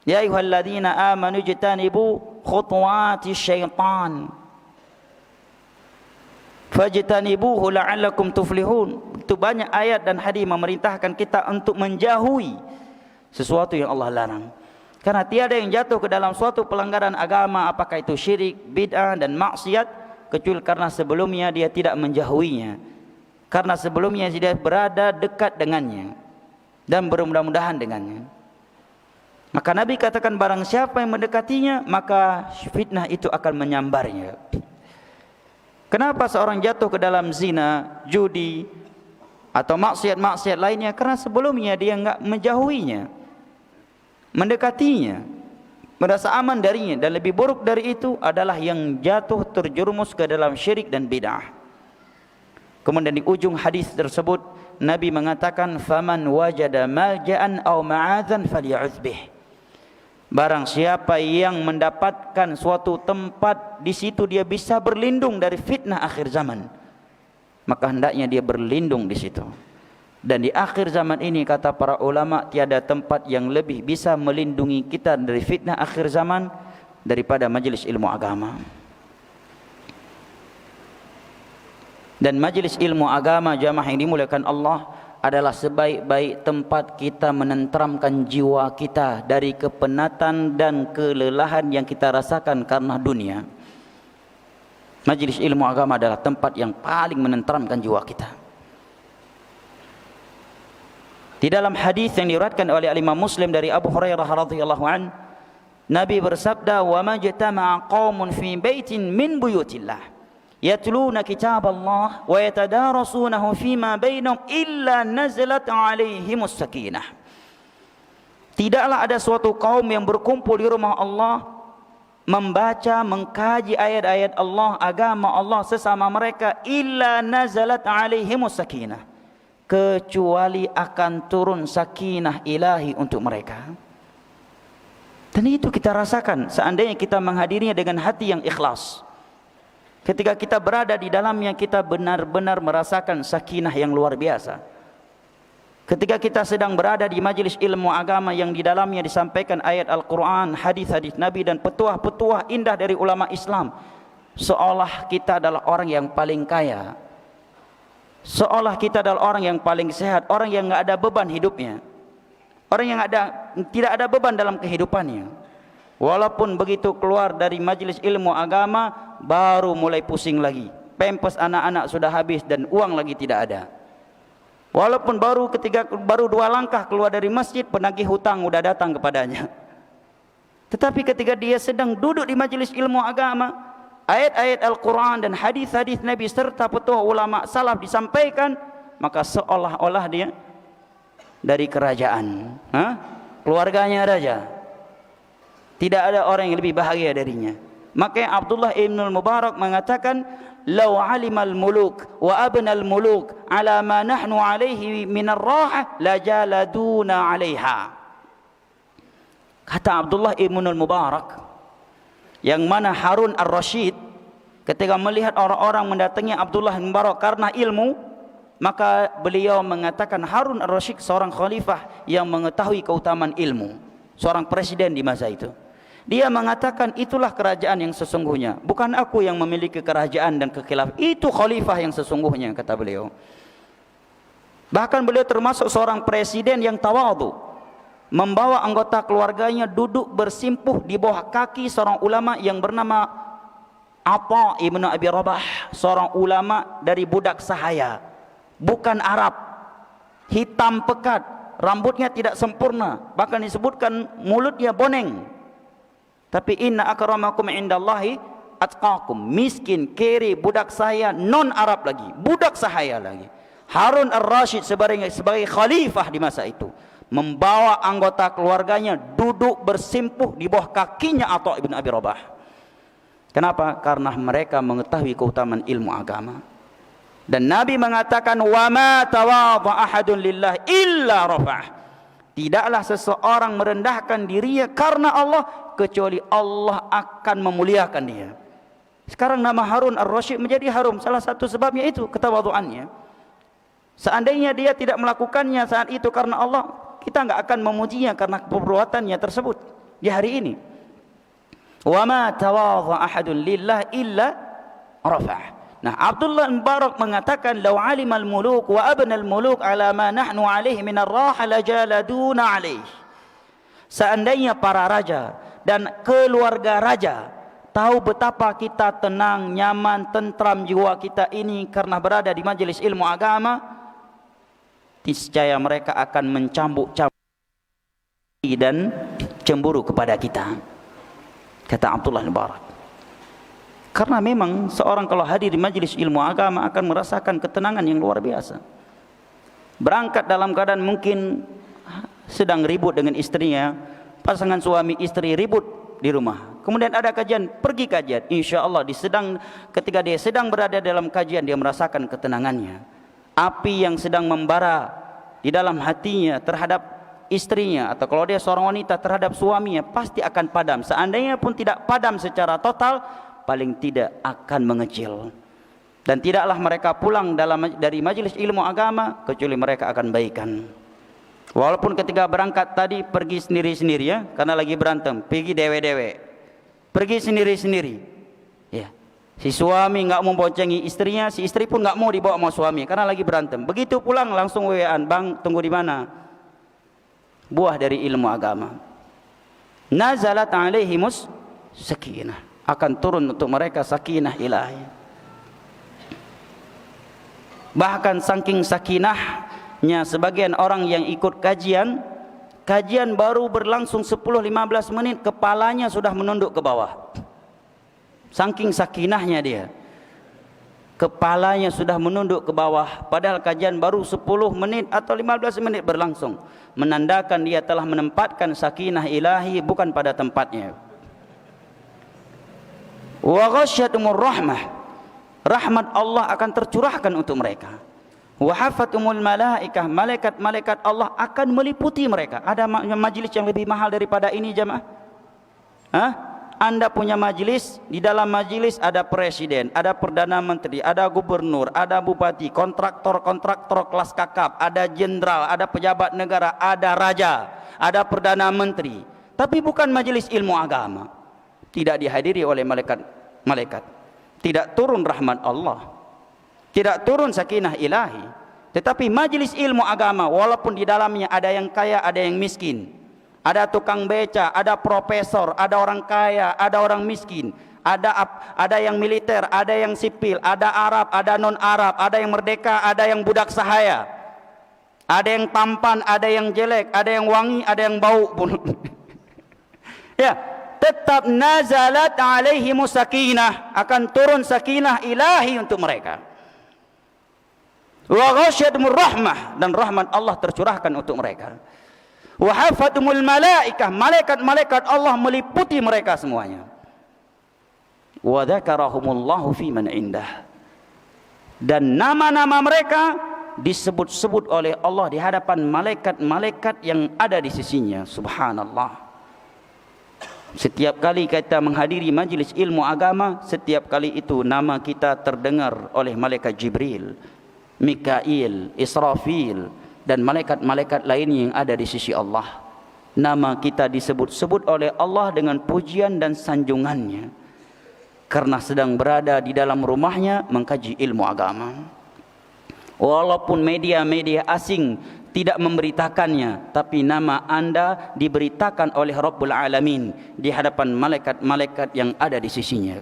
Ya ayyuhalladzina amanu ijtanibu khutuwati syaitan fajtanibuhu la'allakum tuflihun. Itu banyak ayat dan hadis memerintahkan kita untuk menjauhi sesuatu yang Allah larang. Karena tiada yang jatuh ke dalam suatu pelanggaran agama, apakah itu syirik, bid'ah dan maksiat, kecuali karena sebelumnya dia tidak menjauhinya. Karena sebelumnya dia berada dekat dengannya dan bermudah-mudahan dengannya. Maka Nabi katakan barang siapa yang mendekatinya, maka fitnah itu akan menyambarnya. Kenapa seorang jatuh ke dalam zina, judi atau maksiat-maksiat lainnya? Karena sebelumnya dia enggak menjauhinya, mendekatinya, merasa aman darinya. Dan lebih buruk dari itu adalah yang jatuh terjerumus ke dalam syirik dan bid'ah. Kemudian di ujung hadis tersebut Nabi mengatakan faman wajada malja'an aw ma'adzan falya'udz bih. Barang siapa yang mendapatkan suatu tempat di situ dia bisa berlindung dari fitnah akhir zaman, maka hendaknya dia berlindung di situ. Dan di akhir zaman ini kata para ulama, tiada tempat yang lebih bisa melindungi kita dari fitnah akhir zaman daripada majlis ilmu agama. Dan majlis ilmu agama jamaah yang dimuliakan Allah adalah sebaik-baik tempat kita menenteramkan jiwa kita dari kepenatan dan kelelahan yang kita rasakan karena dunia. Majlis ilmu agama adalah tempat yang paling menenteramkan jiwa kita. Di dalam hadis yang diriwayatkan oleh Imam Muslim dari Abu Hurairah radhiyallahu an, Nabi bersabda, "Wa majtama'a qaumun fi baitin min buyutillah yatluna kitab Allah wa yatadarasunahu fima bainahum illa nazalat 'alaihimus sakinah." Tidaklah ada suatu kaum yang berkumpul di rumah Allah membaca, mengkaji ayat-ayat Allah, agama Allah sesama mereka, illa nazalat 'alaihimus sakinah, kecuali akan turun sakinah ilahi untuk mereka. Dan itu kita rasakan seandainya kita menghadirinya dengan hati yang ikhlas. Ketika kita berada di dalamnya, kita benar-benar merasakan sakinah yang luar biasa. Ketika kita sedang berada di majlis ilmu agama yang di dalamnya disampaikan ayat Al-Quran, hadis-hadis Nabi dan petuah-petuah indah dari ulama Islam, seolah kita adalah orang yang paling kaya, seolah kita adalah orang yang paling sehat, orang yang tidak ada beban hidupnya, orang yang tidak ada beban dalam kehidupannya. Walaupun begitu keluar dari majlis ilmu agama, baru mulai pusing lagi, pampers anak-anak sudah habis dan uang lagi tidak ada. Walaupun baru 2 langkah keluar dari masjid, penagih hutang sudah datang kepadanya. Tetapi ketika dia sedang duduk di majlis ilmu agama, ayat-ayat Al-Quran dan hadis-hadis Nabi serta petuah ulama salaf disampaikan, maka seolah-olah dia dari kerajaan, keluarganya raja. Tidak ada orang yang lebih bahagia darinya. Makanya Abdullah ibn al-Mubarak mengatakan, "Lau alimal muluk wa abnal muluk ala ma nahnu alaihi minar raha la jaladuna 'alaiha." Kata Abdullah ibn al-Mubarak, yang mana Harun ar-Rasyid ketika melihat orang-orang mendatangi Abdullah bin Mubarak karena ilmu, maka beliau mengatakan, Harun ar-Rasyid seorang khalifah yang mengetahui keutamaan ilmu, seorang presiden di masa itu. Dia mengatakan, itulah kerajaan yang sesungguhnya, bukan aku yang memiliki kerajaan dan kekhilafan, itu khalifah yang sesungguhnya, kata beliau. Bahkan beliau termasuk seorang presiden yang tawadhu, membawa anggota keluarganya duduk bersimpuh di bawah kaki seorang ulama yang bernama Atha ibn Abi Rabah, seorang ulama dari budak sahaya, bukan Arab, hitam pekat, rambutnya tidak sempurna, bahkan disebutkan mulutnya boneng. Tapi inna akramakum indallahi atqakum, miskin, kere, budak sahaya, non Arab lagi, budak sahaya lagi. Harun ar-Rasyid sebagai khalifah di masa itu membawa anggota keluarganya duduk bersimpuh di bawah kakinya Atha ibn Abi Rabah. Kenapa? Karena mereka mengetahui keutamaan ilmu agama. Dan Nabi mengatakan, wa ma tawadha ahadun lillah illa rafa'ah. Tidaklah seseorang merendahkan dirinya karena Allah kecuali Allah akan memuliakan dia. Sekarang nama Harun ar-Rasyid menjadi harum, salah satu sebabnya itu ketawadhuannya. Seandainya dia tidak melakukannya saat itu karena Allah, kita enggak akan memujinya karena perbuatannya tersebut di hari ini. Wa ma tawadha ahadun lillah illa rafa'ah. Nah, Abdullah bin Mubarak mengatakan, "Lau alimal muluk wa abnal muluk ala ma nahnu alaihi min ar-raha la jaladuna alaihi." Seandainya para raja dan keluarga raja tahu betapa kita tenang, nyaman, tentram jiwa kita ini karena berada di majelis ilmu agama, niscaya mereka akan mencambuk-cambuk dan cemburu kepada kita, kata Abdullah bin Mubarak. Karena memang seorang kalau hadir di majelis ilmu agama akan merasakan ketenangan yang luar biasa. Berangkat dalam keadaan mungkin sedang ribut dengan istrinya, pasangan suami istri ribut di rumah. Kemudian ada kajian, pergi kajian. Insya Allah ketika dia sedang berada dalam kajian, dia merasakan ketenangannya. Api yang sedang membara di dalam hatinya terhadap istrinya, atau kalau dia seorang wanita terhadap suaminya, pasti akan padam. Seandainya pun tidak padam secara total, paling tidak akan mengecil. Dan tidaklah mereka pulang dari majelis ilmu agama kecuali mereka akan baikan. Walaupun ketika berangkat tadi pergi sendiri-sendiri ya, karena lagi berantem, pergi dewe-dewe, pergi sendiri-sendiri. Ya, si suami nggak mau boncengi istrinya, si istri pun nggak mau dibawa sama suami karena lagi berantem. Begitu pulang langsung WA-an, bang tunggu di mana? Buah dari ilmu agama. Nazalat alaihimus sakinah, akan turun untuk mereka sakinah ilahi. Bahkan saking sakinahnya sebagian orang yang ikut kajian baru berlangsung 10-15 menit kepalanya sudah menunduk ke bawah. Saking sakinahnya dia, kepalanya sudah menunduk ke bawah, padahal kajian baru 10 menit atau 15 menit berlangsung, menandakan dia telah menempatkan sakinah ilahi bukan pada tempatnya. Wa ghasyyatumur rahmah, rahmat Allah akan tercurahkan untuk mereka. Wa hafatumul malaikah, malaikat-malaikat Allah akan meliputi mereka. Ada majlis yang lebih mahal daripada ini jamaah? Anda punya majlis, di dalam majlis ada presiden, ada perdana menteri, ada gubernur, ada bupati, kontraktor kelas kakap, ada jenderal, ada pejabat negara, ada raja, ada perdana menteri. Tapi bukan majlis ilmu agama. Tidak dihadiri oleh malaikat. Tidak turun rahmat Allah, tidak turun sakinah ilahi. Tetapi majlis ilmu agama, walaupun di dalamnya ada yang kaya, ada yang miskin, ada tukang beca, ada profesor, ada orang kaya, ada orang miskin, ada yang militer, ada yang sipil, ada Arab, ada non Arab, ada yang merdeka, ada yang budak sahaya, ada yang tampan, ada yang jelek, ada yang wangi, ada yang bau pun. Ya, tetap nazalat alaihimus sakinah, akan turun sakinah ilahi untuk mereka. Wa ghasyyatumur rahmah, dan rahmat Allah tercurahkan untuk mereka. Wa hafatumul malaikah, malaikat-malaikat Allah meliputi mereka semuanya. Wa dzakarahumullahu fi man indah, dan nama-nama mereka disebut-sebut oleh Allah di hadapan malaikat-malaikat yang ada di sisinya. Subhanallah. Setiap kali kita menghadiri majlis ilmu agama, setiap kali itu nama kita terdengar oleh malaikat Jibril, Mikail, Israfil, dan malaikat-malaikat lainnya yang ada di sisi Allah. Nama kita disebut-sebut oleh Allah dengan pujian dan sanjungannya, karena sedang berada di dalam rumahnya mengkaji ilmu agama. Walaupun media-media asing tidak memberitakannya, tapi nama Anda diberitakan oleh Rabbul Alamin di hadapan malaikat-malaikat yang ada di sisinya.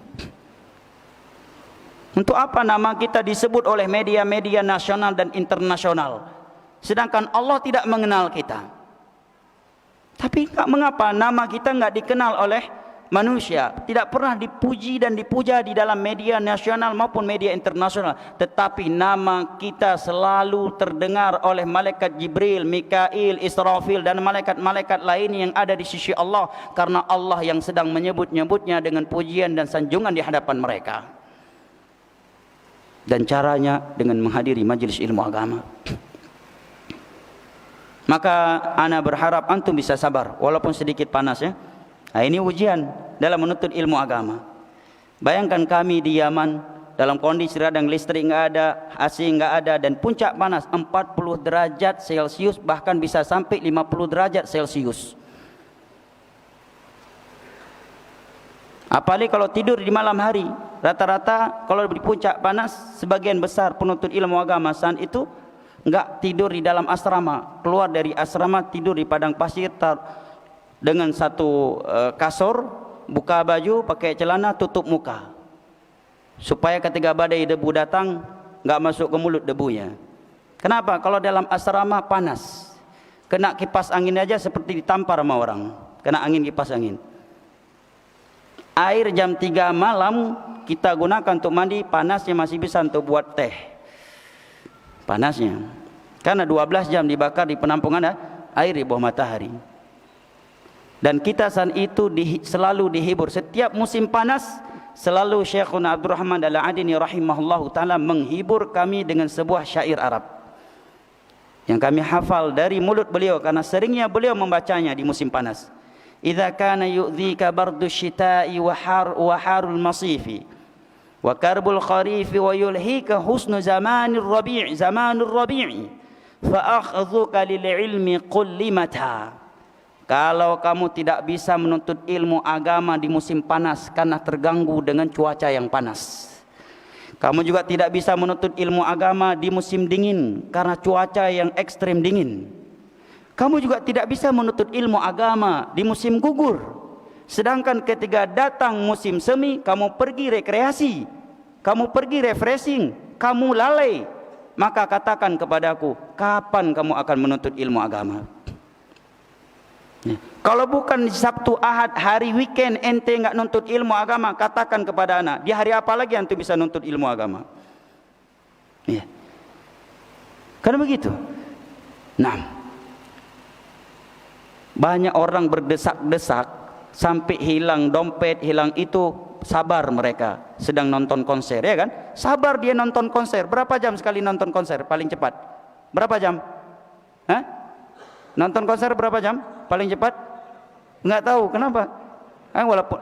Untuk apa nama kita disebut oleh media-media nasional dan internasional, sedangkan Allah tidak mengenal kita? Tapi mengapa nama kita enggak dikenal oleh manusia, tidak pernah dipuji dan dipuja di dalam media nasional maupun media internasional, tetapi nama kita selalu terdengar oleh malaikat Jibril, Mikail, Israfil, dan malaikat-malaikat lain yang ada di sisi Allah, karena Allah yang sedang menyebut-nyebutnya dengan pujian dan sanjungan di hadapan mereka. Dan caranya dengan menghadiri majelis ilmu agama. Maka ana berharap antum bisa sabar walaupun sedikit panas ya. Nah, ini ujian dalam menuntut ilmu agama. Bayangkan kami di Yaman dalam kondisi radang listrik nggak ada, AC nggak ada, dan puncak panas 40 derajat Celcius, bahkan bisa sampai 50 derajat Celcius. Apalagi kalau tidur di malam hari, rata-rata kalau di puncak panas, sebagian besar penuntut ilmu agama saat itu nggak tidur di dalam asrama, keluar dari asrama tidur di padang pasir dengan satu kasur, buka baju, pakai celana, tutup muka, supaya ketika badai debu datang nggak masuk ke mulut debunya. Kenapa? Kalau dalam asrama panas, kena kipas angin aja seperti ditampar sama orang, kena angin kipas angin. Air jam 3 malam kita gunakan untuk mandi, panasnya masih bisa untuk buat teh. Panasnya, karena 12 jam dibakar di penampungan air di bawah matahari. Dan kita saat itu selalu dihibur. Setiap musim panas selalu Syekhuna Abdurrahman Al-Adini rahimahullahu ta'ala menghibur kami dengan sebuah syair Arab yang kami hafal dari mulut beliau, karena seringnya beliau membacanya di musim panas. Idza kana yu'dhika bardu syita'i wa harul masifi Wa karbul kharif wa yulhika husnu zamanir rabi', zamanur rabi'. Fa akhdhuka lil ilmi qullimata. Kalau kamu tidak bisa menuntut ilmu agama di musim panas karena terganggu dengan cuaca yang panas. Kamu juga tidak bisa menuntut ilmu agama di musim dingin karena cuaca yang ekstrem dingin. Kamu juga tidak bisa menuntut ilmu agama di musim gugur. Sedangkan ketika datang musim semi, kamu pergi rekreasi, kamu pergi refreshing, kamu lalai. Maka katakan kepadaku, kapan kamu akan menuntut ilmu agama? Kalau bukan Sabtu, Ahad, hari weekend ente enggak nuntut ilmu agama, katakan kepada anak, di hari apa lagi ente bisa nuntut ilmu agama? Ya. Karena begitu. Nah, banyak orang berdesak-desak sampai hilang dompet, hilang itu, sabar mereka sedang nonton konser, ya kan? Sabar dia nonton konser. Berapa jam sekali nonton konser paling cepat? Berapa jam? Hah? Nonton konser berapa jam paling cepat? Enggak tahu, kenapa? Walaupun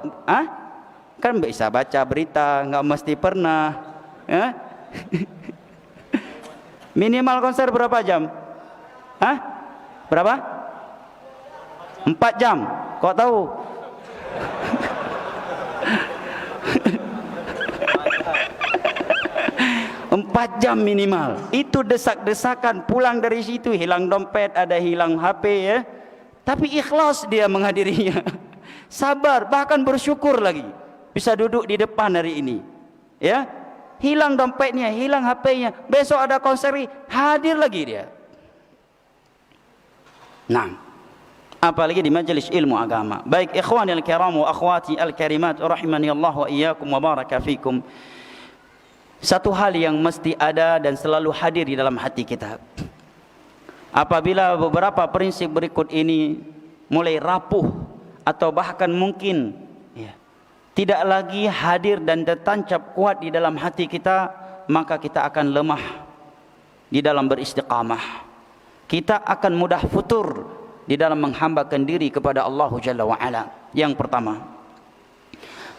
kan bisa baca berita, enggak mesti pernah, ya? Minimal konser berapa jam? Hah? Berapa? 4 jam. Kok tahu? 4 jam minimal. Itu desak-desakan, pulang dari situ hilang dompet, ada hilang HP, ya. Tapi ikhlas dia menghadirinya. Sabar, bahkan bersyukur lagi bisa duduk di depan hari ini. Ya. Hilang dompetnya, hilang HP-nya, besok ada konser, hadir lagi dia. Nah, apalagi di majelis ilmu agama. Baik ikhwani al-kiram wa akhwati al-karimat rahimani Allah wa iyyakum wa baraka fikum. Satu hal yang mesti ada dan selalu hadir di dalam hati kita. Apabila beberapa prinsip berikut ini mulai rapuh atau bahkan mungkin tidak lagi hadir dan tertancap kuat di dalam hati kita, maka kita akan lemah di dalam beristiqamah. Kita akan mudah futur di dalam menghambakan diri kepada Allah Jalla wa'ala. Yang pertama,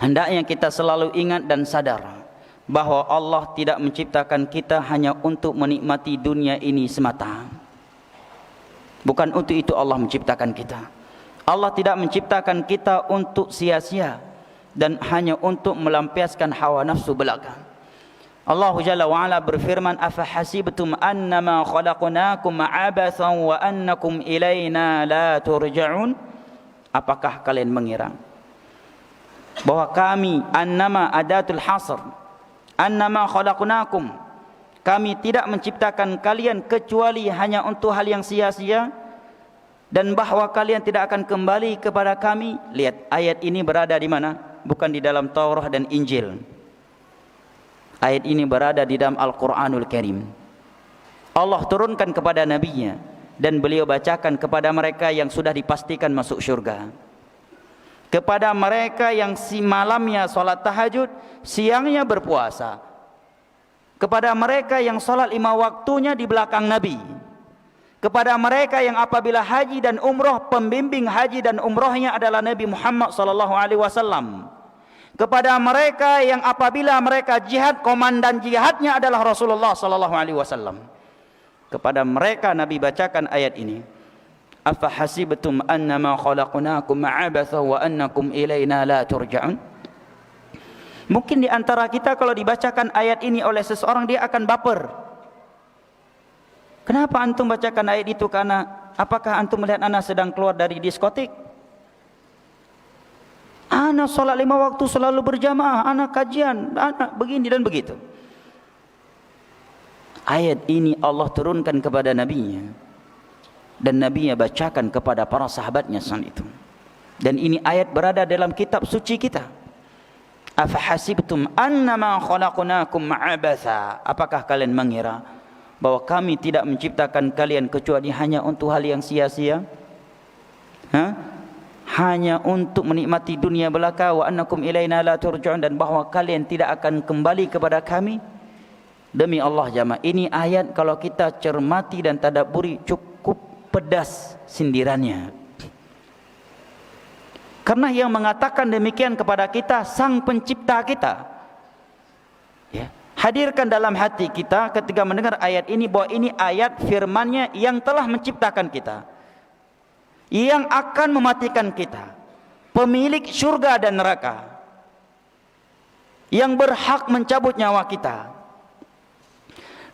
hendaknya kita selalu ingat dan sadar bahwa Allah tidak menciptakan kita hanya untuk menikmati dunia ini semata. Bukan untuk itu Allah menciptakan kita. Allah tidak menciptakan kita untuk sia-sia dan hanya untuk melampiaskan hawa nafsu belaka. Allah Jalla wa'ala berfirman, afa hasibtum annama khalaqnakum abathan wa annakum ilaina la turja'un. Apakah kalian mengira bahwa kami, annama adatul hasr, annama khalaqnakum, kami tidak menciptakan kalian kecuali hanya untuk hal yang sia-sia, dan bahwa kalian tidak akan kembali kepada kami. Lihat, ayat ini berada di mana? Bukan di dalam Taurat dan Injil. Ayat ini berada di dalam Al-Quranul Karim. Allah turunkan kepada nabinya dan beliau bacakan kepada mereka yang sudah dipastikan masuk syurga, kepada mereka yang si malamnya salat tahajud, siangnya berpuasa, kepada mereka yang salat 5 waktunya di belakang Nabi, kepada mereka yang apabila haji dan umroh, pembimbing haji dan umrohnya adalah Nabi Muhammad SAW, kepada mereka yang apabila mereka jihad, komandan jihadnya adalah Rasulullah SAW. Kepada mereka Nabi bacakan ayat ini, afa hasibtum annama khalaqnakum abatha wa annakum ilaina la turja'un. Mungkin di antara kita kalau dibacakan ayat ini oleh seseorang, dia akan baper. Kenapa antum bacakan ayat itu? Karena apakah antum melihat anak sedang keluar dari diskotik? Anak sholat 5 waktu selalu berjamaah, anak kajian, anak begini dan begitu. Ayat ini Allah turunkan kepada nabinya, dan nabinya bacakan kepada para sahabatnya saat itu. Dan ini ayat berada dalam kitab suci kita. Afahasibtum annama khalaqnakum abatha. Apakah kalian mengira bahwa kami tidak menciptakan kalian kecuali hanya untuk hal yang sia-sia? Hanya untuk menikmati dunia belaka, wa annakum ilaina la turja'un, dan bahwa kalian tidak akan kembali kepada kami? Demi Allah jamaah, ini ayat kalau kita cermati dan tadabburi cukup pedas sindirannya. Karena yang mengatakan demikian kepada kita sang pencipta kita. Ya. Hadirkan dalam hati kita ketika mendengar ayat ini bahwa ini ayat firman-Nya yang telah menciptakan kita, yang akan mematikan kita, pemilik surga dan neraka, yang berhak mencabut nyawa kita,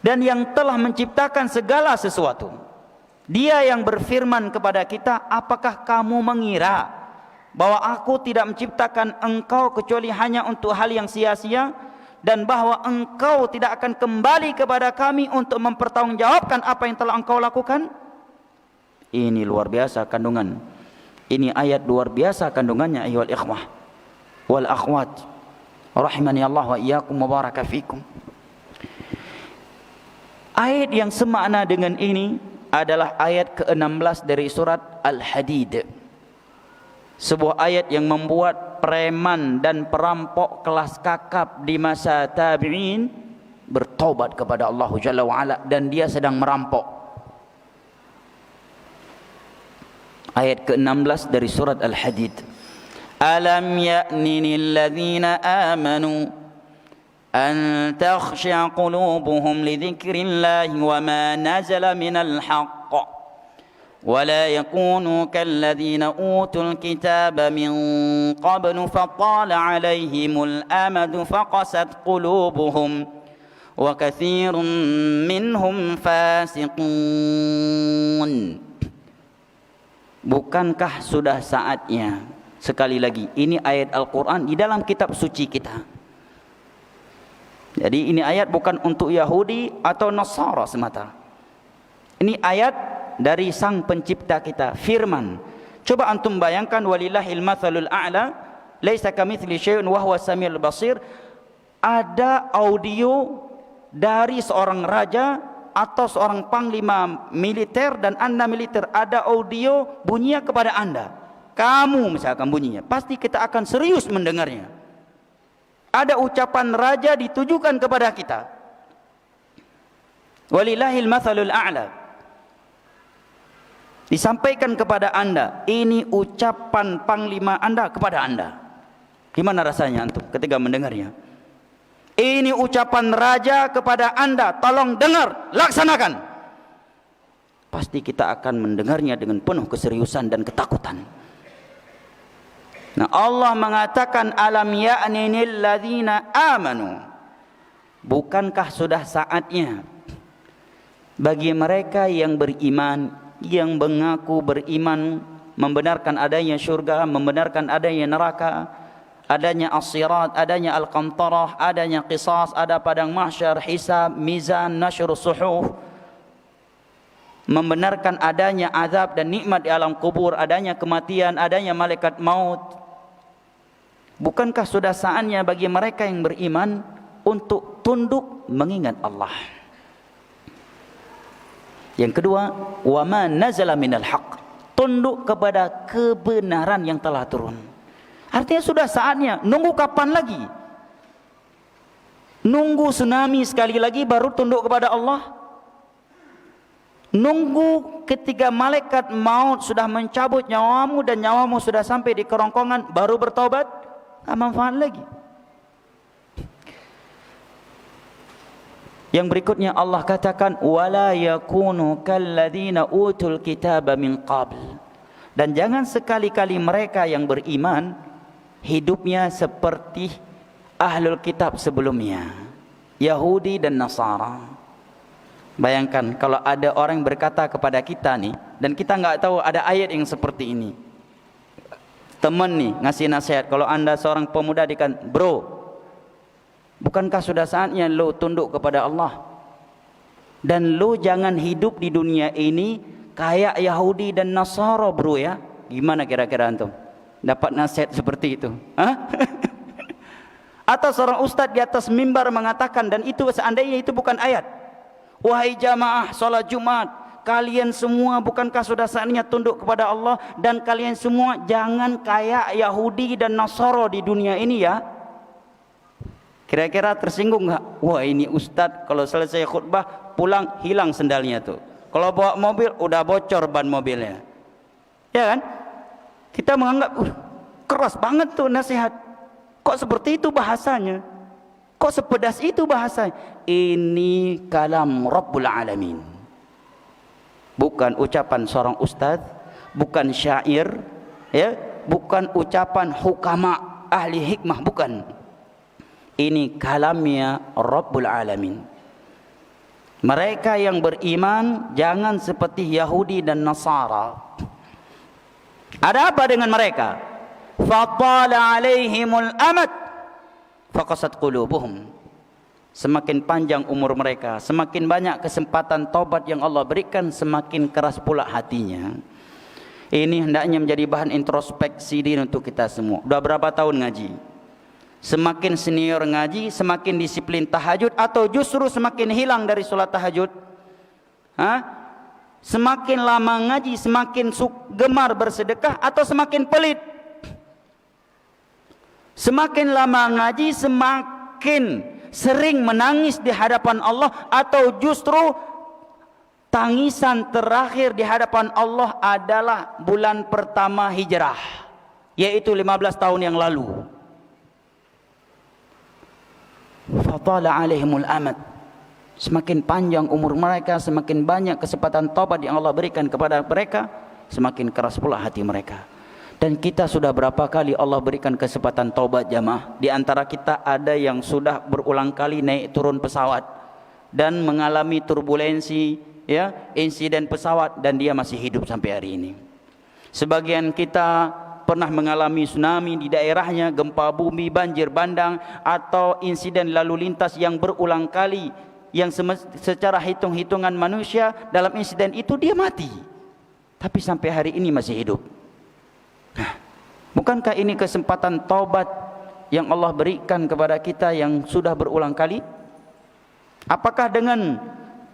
dan yang telah menciptakan segala sesuatu. Dia yang berfirman kepada kita, apakah kamu mengira bahwa aku tidak menciptakan engkau kecuali hanya untuk hal yang sia-sia, dan bahwa engkau tidak akan kembali kepada kami untuk mempertanggungjawabkan apa yang telah engkau lakukan? Ini luar biasa kandungan. Ini ayat luar biasa kandungannya, ayyuhal ikhwah wal akhwat rahimani Allah wa iyyakum wa baraka fikum. Ayat yang semakna dengan ini adalah ayat ke-16 dari surat Al-Hadid. Sebuah ayat yang membuat preman dan perampok kelas kakap di masa tabi'in bertobat kepada Allah Jalla wa'ala, dan dia sedang merampok. Ayat ke-16 dari surat Al-Hadid. Alam ya'ni lilladzina amanu an takhsha qulubuhum li dzikrillahi wa ma nazala minal haqq ولا يكونوا كالذين أوتوا الكتاب من قبل فطال عليهم الأمد فقست قلوبهم وكثير منهم فاسقون. Bukankah sudah saatnya, sekali lagi ini ayat Al-Quran di dalam kitab suci kita. Jadi ini ayat bukan untuk Yahudi atau Nasara semata. Ini ayat dari sang pencipta kita, firman. Coba antum bayangkan, walillahil mathalul a'la laisa kamitsli syai'un wa huwas samiul basir. Ada audio dari seorang raja atau seorang panglima militer dan anda militer, ada audio bunyinya kepada anda. Kamu misalkan bunyinya, pasti kita akan serius mendengarnya. Ada ucapan raja ditujukan kepada kita. Walillahil mathalul a'la. Disampaikan kepada anda, ini ucapan panglima anda kepada anda. Gimana rasanya antum ketika mendengarnya? Ini ucapan raja kepada anda, tolong dengar, laksanakan. Pasti kita akan mendengarnya dengan penuh keseriusan dan ketakutan. Nah, Allah mengatakan alam ya'ni lilladzina amanu. Bukankah sudah saatnya bagi mereka yang beriman, yang mengaku beriman, membenarkan adanya syurga, membenarkan adanya neraka, adanya as-sirat, adanya al-qantarah, adanya qisas, ada padang mahsyar, hisab, mizan, nashr suhuf, membenarkan adanya azab dan nikmat di alam kubur, adanya kematian, adanya malaikat maut. Bukankah sudah saatnya bagi mereka yang beriman untuk tunduk mengingat Allah? Yang kedua, wa ma nazala minal haqq, tunduk kepada kebenaran yang telah turun. Artinya sudah saatnya, nunggu kapan lagi? Nunggu tsunami sekali lagi baru tunduk kepada Allah? Nunggu ketika malaikat maut sudah mencabut nyawamu dan nyawamu sudah sampai di kerongkongan baru bertobat? Tak manfaat lagi. Yang berikutnya Allah katakan wala yakunu kalladzina utul kitaba min qabl, dan jangan sekali-kali mereka yang beriman hidupnya seperti ahlul kitab sebelumnya, Yahudi dan Nasara. Bayangkan kalau ada orang yang berkata kepada kita nih, dan kita nggak tahu ada ayat yang seperti ini. Teman nih ngasih nasihat, kalau anda seorang pemuda bro, bukankah sudah saatnya lo tunduk kepada Allah? Dan lo jangan hidup di dunia ini kayak Yahudi dan Nasara bro ya. Gimana kira-kira antum? Dapat nasihat seperti itu? Hah? Atau seorang ustadz di atas mimbar mengatakan, dan itu seandainya itu bukan ayat, wahai jamaah salat Jumat, kalian semua bukankah sudah saatnya tunduk kepada Allah, dan kalian semua jangan kayak Yahudi dan Nasara di dunia ini ya. Kira-kira tersinggung nggak? Wah, ini ustadz kalau selesai khutbah pulang hilang sendalnya tuh. Kalau bawa mobil udah bocor ban mobilnya. Ya kan? Kita menganggap keras banget tuh nasihat. Kok seperti itu bahasanya? Kok Kok sepedas itu bahasa? Ini kalam Rabbul Alamin. Bukan ucapan seorang ustaz, bukan syair, ya, bukan ucapan hukama ahli hikmah, bukan. Ini kalamnya Rabbul Alamin. Mereka yang beriman jangan seperti Yahudi dan Nasara. Ada apa dengan mereka? Fatala alaihimul amad faqasat qulubuhum. Semakin panjang umur mereka, semakin banyak kesempatan taubat yang Allah berikan, semakin keras pula hatinya. Ini hendaknya menjadi bahan introspeksi diri untuk kita semua. Sudah berapa tahun ngaji? Semakin senior ngaji, semakin disiplin tahajud, atau justru semakin hilang dari solat tahajud? Semakin lama ngaji, semakin gemar bersedekah, atau semakin pelit? Semakin lama ngaji, semakin sering menangis di hadapan Allah, atau justru tangisan terakhir di hadapan Allah adalah bulan pertama hijrah, yaitu 15 tahun yang lalu. Fatala alaihimul amad. Semakin panjang umur mereka, semakin banyak kesempatan taubat yang Allah berikan kepada mereka, semakin keras pula hati mereka. Dan kita sudah berapa kali Allah berikan kesempatan taubat jamaah? Di antara kita ada yang sudah berulang kali naik turun pesawat dan mengalami turbulensi, ya, insiden pesawat, dan dia masih hidup sampai hari ini. Sebagian kita pernah mengalami tsunami di daerahnya, gempa bumi, banjir bandang, atau insiden lalu lintas yang berulang kali, yang secara hitung-hitungan manusia dalam insiden itu dia mati, tapi sampai hari ini masih hidup. Bukankah ini kesempatan taubat yang Allah berikan kepada kita yang sudah berulang kali? Apakah dengan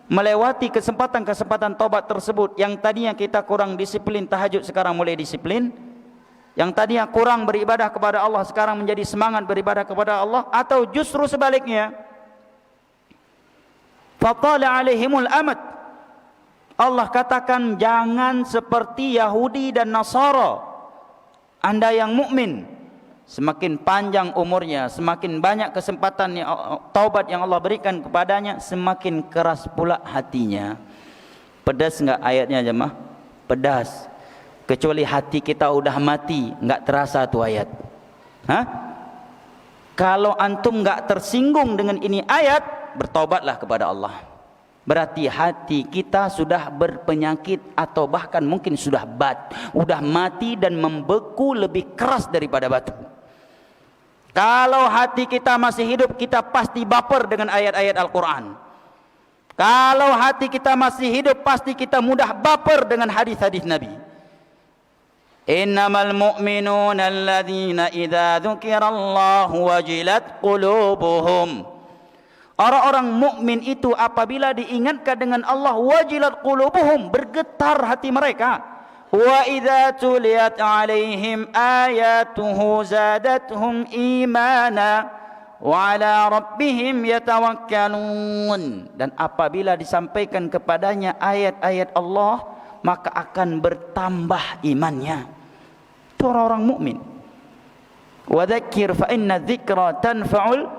melewati kesempatan-kesempatan taubat tersebut, yang tadinya kita kurang disiplin tahajud sekarang mulai disiplin, yang tadinya kurang beribadah kepada Allah sekarang menjadi semangat beribadah kepada Allah, atau justru sebaliknya? Fatala alaihimul amad. Allah katakan jangan seperti Yahudi dan Nasara. Anda yang mukmin, semakin panjang umurnya, semakin banyak kesempatan taubat yang Allah berikan kepadanya, semakin keras pula hatinya. Pedas enggak ayatnya jemaah? Pedas. Kecuali hati kita udah mati, enggak terasa tuh ayat. Kalau antum enggak tersinggung dengan ini ayat, bertaubatlah kepada Allah. Berarti hati kita sudah berpenyakit, atau bahkan mungkin sudah mati dan membeku lebih keras daripada batu. Kalau hati kita masih hidup, kita pasti baper dengan ayat-ayat Al-Quran. Kalau hati kita masih hidup, pasti kita mudah baper dengan hadis-hadis Nabi. Innamal mu'minuna alladzina idza dzukirallahu wajilat qulubuhum. Orang-orang mukmin itu apabila diingatkan dengan Allah, wajilat qulubuhum, bergetar hati mereka. Wa idza tuliyat alaihim ayatuhu zadatuhum imana wa ala rabbihim yatawakkalun. Dan apabila disampaikan kepadanya ayat-ayat Allah, maka akan bertambah imannya. Itu orang-orang mukmin. Wa dzakir fa inna dzikra tanfa'ul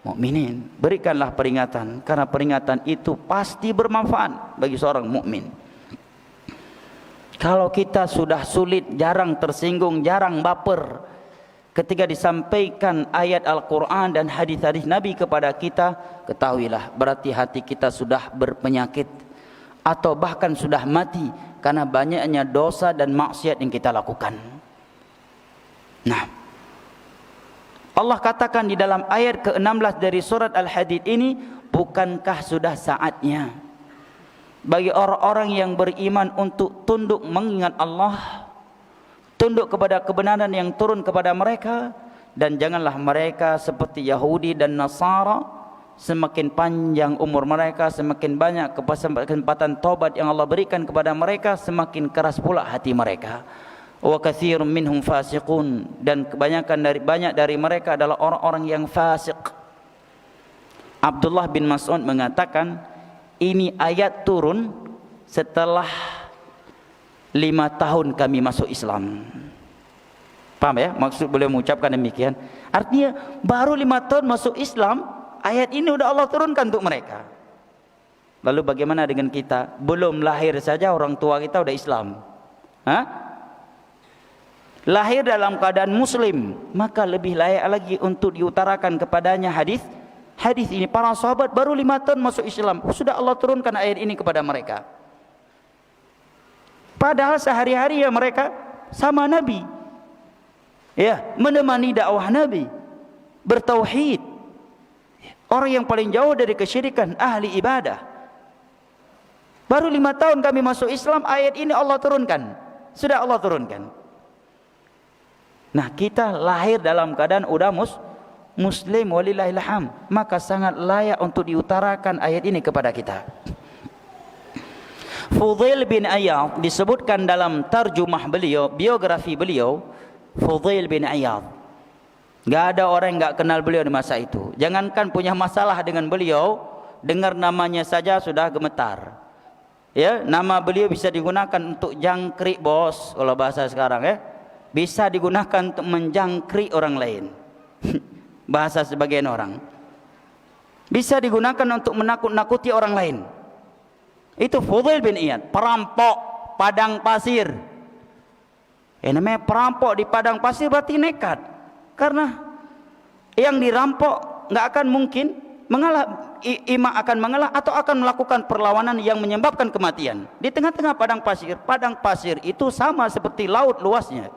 mukminin. Berikanlah peringatan, karena peringatan itu pasti bermanfaat bagi seorang mukmin. Kalau kita sudah sulit, jarang tersinggung, jarang baper ketika disampaikan ayat Al-Quran dan hadis-hadis Nabi kepada kita, ketahuilah berarti hati kita sudah berpenyakit, atau bahkan sudah mati karena banyaknya dosa dan maksiat yang kita lakukan. Nah, Allah katakan di dalam ayat ke-16 dari surat Al-Hadid ini, bukankah sudah saatnya bagi orang-orang yang beriman untuk tunduk mengingat Allah, tunduk kepada kebenaran yang turun kepada mereka, dan janganlah mereka seperti Yahudi dan Nasara, semakin panjang umur mereka, semakin banyak kesempatan taubat yang Allah berikan kepada mereka, semakin keras pula hati mereka. Wa katsirun minhum fasiqun, dan banyak dari mereka adalah orang-orang yang fasik. Abdullah bin Mas'ud mengatakan, ini ayat turun setelah 5 tahun kami masuk Islam. Paham ya? Maksud beliau mengucapkan demikian. Artinya baru 5 tahun masuk Islam, ayat ini udah Allah turunkan untuk mereka. Lalu bagaimana dengan kita? Belum lahir saja orang tua kita udah Islam. Hah? Lahir dalam keadaan muslim, maka lebih layak lagi untuk diutarakan kepadanya hadis ini. Para sahabat baru 5 tahun masuk Islam, sudah Allah turunkan ayat ini kepada mereka. Padahal sehari-hari ya mereka sama Nabi, ya, menemani dakwah Nabi, bertauhid, orang yang paling jauh dari kesyirikan, ahli ibadah. Baru 5 tahun kami masuk Islam, ayat ini Allah turunkan, sudah Allah turunkan. Nah, kita lahir dalam keadaan udah muslim, walillahilham, maka sangat layak untuk diutarakan ayat ini kepada kita. Fudail bin Iyad disebutkan dalam tarjumah beliau, biografi beliau, Fudail bin Iyad. Gak ada orang yang gak kenal beliau di masa itu. Jangankan punya masalah dengan beliau, dengar namanya saja sudah gemetar. Ya, nama beliau bisa digunakan untuk jangkrik, bos, kalau bahasa sekarang ya. Bisa digunakan untuk menjangkrik orang lain. Bahasa sebagian orang. Bisa digunakan untuk menakut-nakuti orang lain. Itu Fudail bin Iyad, perampok padang pasir. Namanya perampok di padang pasir berarti nekat. Karena yang dirampok nggak akan mungkin mengalah, ima akan mengalah atau akan melakukan perlawanan yang menyebabkan kematian. Di tengah-tengah padang pasir itu sama seperti laut luasnya.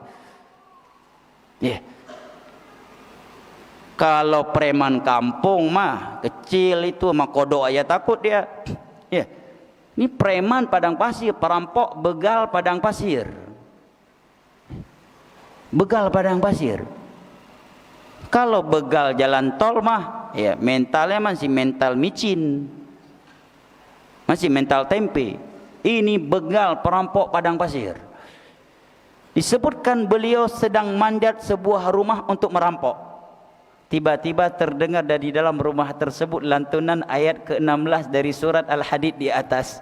Kalau preman kampung mah kecil itu mah kodok aja takut dia. Ini preman padang pasir, perampok begal padang pasir. Begal padang pasir. Kalau begal jalan tol mah, ya mentalnya masih mental micin, masih mental tempe. Ini begal perampok padang pasir. Disebutkan beliau sedang manjat sebuah rumah untuk merampok. Tiba-tiba terdengar dari dalam rumah tersebut lantunan ayat ke-16 dari surat Al-Hadid di atas.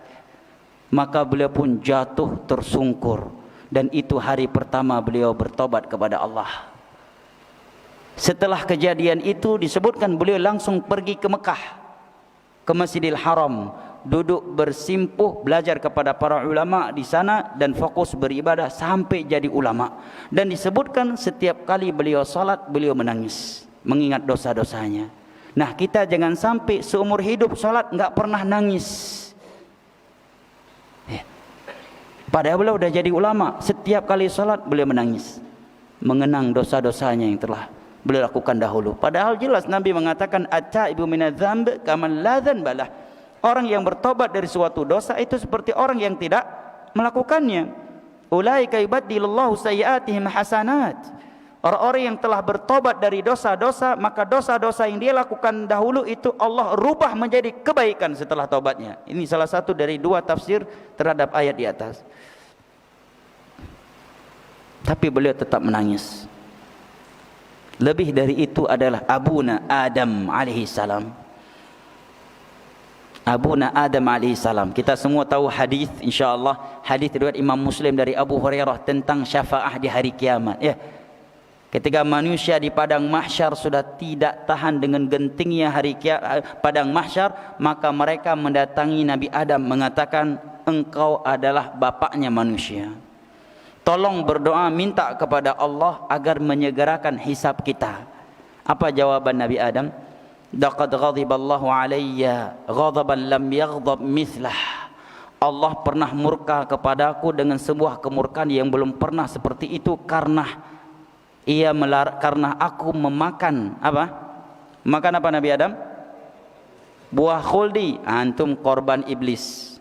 Maka beliau pun jatuh tersungkur. Dan itu hari pertama beliau bertobat kepada Allah. Setelah kejadian itu disebutkan beliau langsung pergi ke Mekah, ke Masjidil Haram, duduk bersimpuh belajar kepada para ulama di sana dan fokus beribadah sampai jadi ulama. Dan disebutkan setiap kali beliau salat beliau menangis, mengingat dosa-dosanya. Nah, kita jangan sampai seumur hidup salat enggak pernah nangis. Padahal beliau sudah jadi ulama, setiap kali salat beliau menangis, mengenang dosa-dosanya yang telah beliau lakukan dahulu. Padahal jelas Nabi mengatakan at-taibu minadz-dzamb kaman la dzanbalah. Orang yang bertobat dari suatu dosa itu seperti orang yang tidak melakukannya. Ulaika yubaddilullahu sayyi'atihim hasanat. Orang-orang yang telah bertobat dari dosa-dosa, maka dosa-dosa yang dia lakukan dahulu itu Allah rubah menjadi kebaikan setelah tobatnya. Ini salah satu dari 2 tafsir terhadap ayat di atas. Tapi beliau tetap menangis. Lebih dari itu adalah Abuna Adam alaihi salam. Abuna Adam alaihi salam. Kita semua tahu hadis, insyaallah, hadis riwayat Imam Muslim dari Abu Hurairah tentang syafaah di hari kiamat, ya. Ketika manusia di padang mahsyar sudah tidak tahan dengan gentingnya padang mahsyar, maka mereka mendatangi Nabi Adam mengatakan, engkau adalah bapaknya manusia. Tolong berdoa minta kepada Allah agar menyegerakan hisab kita. Apa jawaban Nabi Adam? Laqad ghadiballahu alayya ghadaban lam yaghdab mithlah. Allah pernah murka kepadaku dengan sebuah kemurkaan yang belum pernah seperti itu karena aku memakan apa? Makan apa Nabi Adam? Buah khuldi. Antum korban iblis.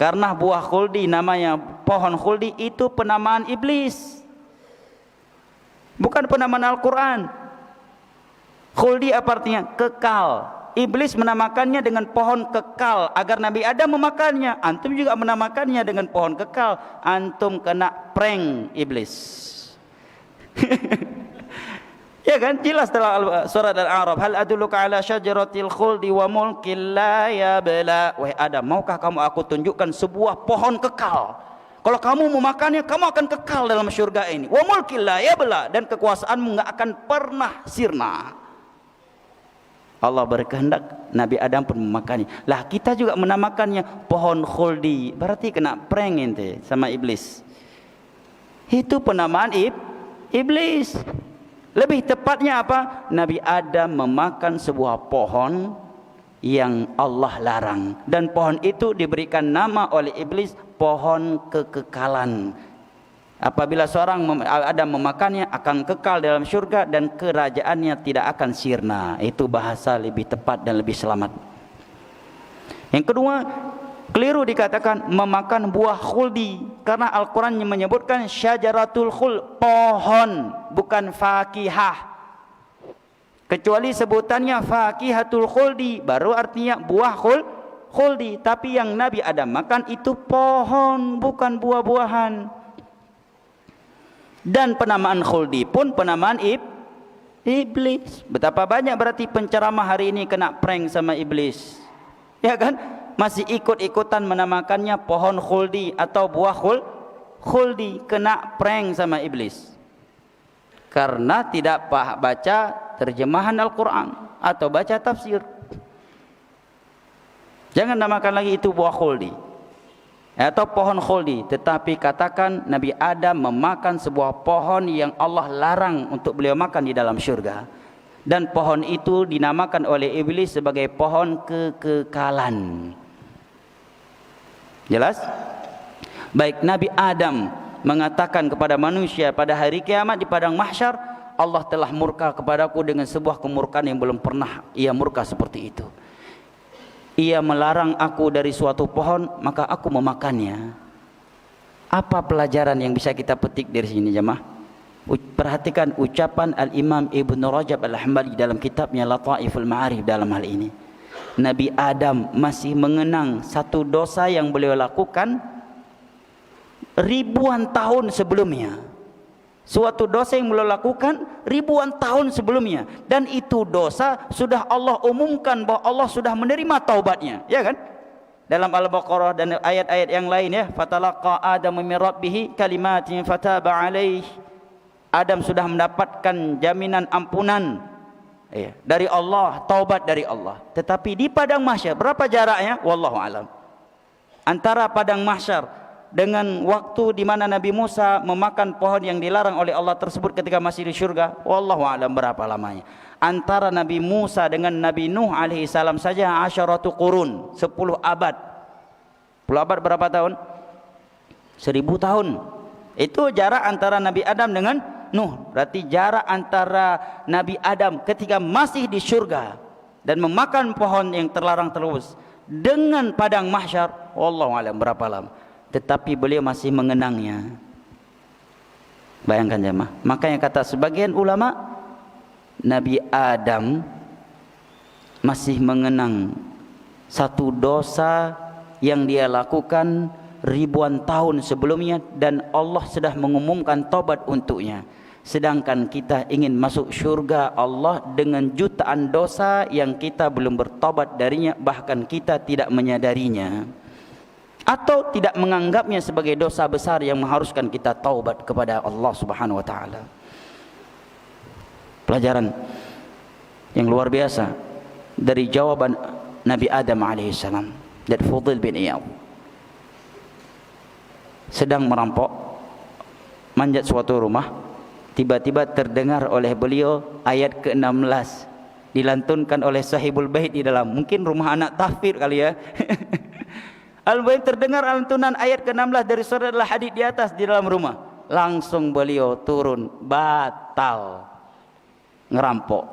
Karena buah khuldi namanya pohon khuldi itu penamaan iblis. Bukan penamaan Al-Quran. Khuldi apa artinya? Kekal. Iblis menamakannya dengan pohon kekal agar Nabi Adam memakannya. Antum juga menamakannya dengan pohon kekal. Antum kena prank iblis. Ya kan, jelas dalam surat Al-A'raf, hal adulluka ala syajaratil khuldi wa mulkin la yabla. Wahai Adam, maukah kamu aku tunjukkan sebuah pohon kekal? Kalau kamu memakannya, kamu akan kekal dalam syurga ini. Wa mulkil la yabla, dan kekuasaanmu enggak akan pernah sirna. Allah berkehendak, Nabi Adam pun memakannya. Lah kita juga menamakannya pohon khuldi. Berarti kena prank ente sama iblis. Itu penamaan iblis. Lebih tepatnya apa? Nabi Adam memakan sebuah pohon yang Allah larang, dan pohon itu diberikan nama oleh iblis pohon kekekalan. Apabila seorang Adam memakannya akan kekal dalam syurga dan kerajaannya tidak akan sirna. Itu bahasa lebih tepat dan lebih selamat. Yang kedua, keliru dikatakan memakan buah khuldi, karena Al-Quran menyebutkan syajaratul khul, pohon, bukan fakihah. Kecuali sebutannya fakihatul khuldi, baru artinya buah khuldi. Tapi yang Nabi Adam makan itu pohon, bukan buah-buahan. Dan penamaan khuldi pun penamaan iblis. Betapa banyak berarti penceramah hari ini kena prank sama iblis, ya kan? Masih ikut-ikutan menamakannya pohon khuldi atau buah khuldi, kena prank sama iblis karena tidak baca terjemahan Al-Quran atau baca tafsir. Jangan namakan lagi itu buah khuldi atau pohon khuldi, tetapi katakan Nabi Adam memakan sebuah pohon yang Allah larang untuk beliau makan di dalam syurga, dan pohon itu dinamakan oleh iblis sebagai pohon kekekalan. Jelas? Baik, Nabi Adam mengatakan kepada manusia pada hari kiamat di padang mahsyar, Allah telah murka kepadaku dengan sebuah kemurkaan yang belum pernah ia murka seperti itu. Ia melarang aku dari suatu pohon, maka aku memakannya. Apa pelajaran yang bisa kita petik dari sini, jemaah? Perhatikan ucapan Al-Imam Ibn Rajab Al-Hambali dalam kitabnya Lataiful Ma'arif dalam hal ini. Nabi Adam masih mengenang satu dosa yang beliau lakukan ribuan tahun sebelumnya. Suatu dosa yang beliau lakukan ribuan tahun sebelumnya, dan itu dosa sudah Allah umumkan bahwa Allah sudah menerima taubatnya, ya kan? Dalam Al-Baqarah dan ayat-ayat yang lain, ya, fatalaqa Adamu min rabbih kalimatin fataba alaih. Adam sudah mendapatkan jaminan ampunan, ya, dari Allah, taubat dari Allah. Tetapi di padang mahsyar berapa jaraknya? Wallahu alam. Antara padang mahsyar dengan waktu di mana Nabi Musa memakan pohon yang dilarang oleh Allah tersebut ketika masih di syurga, wallahu a'lam berapa lamanya. Antara Nabi Musa dengan Nabi Nuh alaihi salam saja 10 qurun, 10 abad. 10 abad berapa tahun? 1000 tahun. Itu jarak antara Nabi Adam dengan Nuh. Berarti jarak antara Nabi Adam ketika masih di syurga dan memakan pohon yang terlarang terus dengan padang mahsyar, wallahu a'lam berapa lama. Tetapi beliau masih mengenangnya. Bayangkan jemaah. Makanya kata sebagian ulama, Nabi Adam masih mengenang satu dosa yang dia lakukan ribuan tahun sebelumnya, dan Allah sudah mengumumkan taubat untuknya. Sedangkan kita ingin masuk syurga Allah dengan jutaan dosa yang kita belum bertobat darinya, bahkan kita tidak menyadarinya atau tidak menganggapnya sebagai dosa besar yang mengharuskan kita taubat kepada Allah Subhanahu wa taala. Pelajaran yang luar biasa dari jawaban Nabi Adam alaihissalam dari Fudail bin Iyad. Sedang merampok, manjat suatu rumah, tiba-tiba terdengar oleh beliau ayat ke-16 dilantunkan oleh sahibul bait di dalam, mungkin rumah anak tahfidz kali ya. Al-Bait terdengar lantunan ayat ke-16 dari surah Al-Hadid di atas di dalam rumah. Langsung beliau turun, batal ngerampok.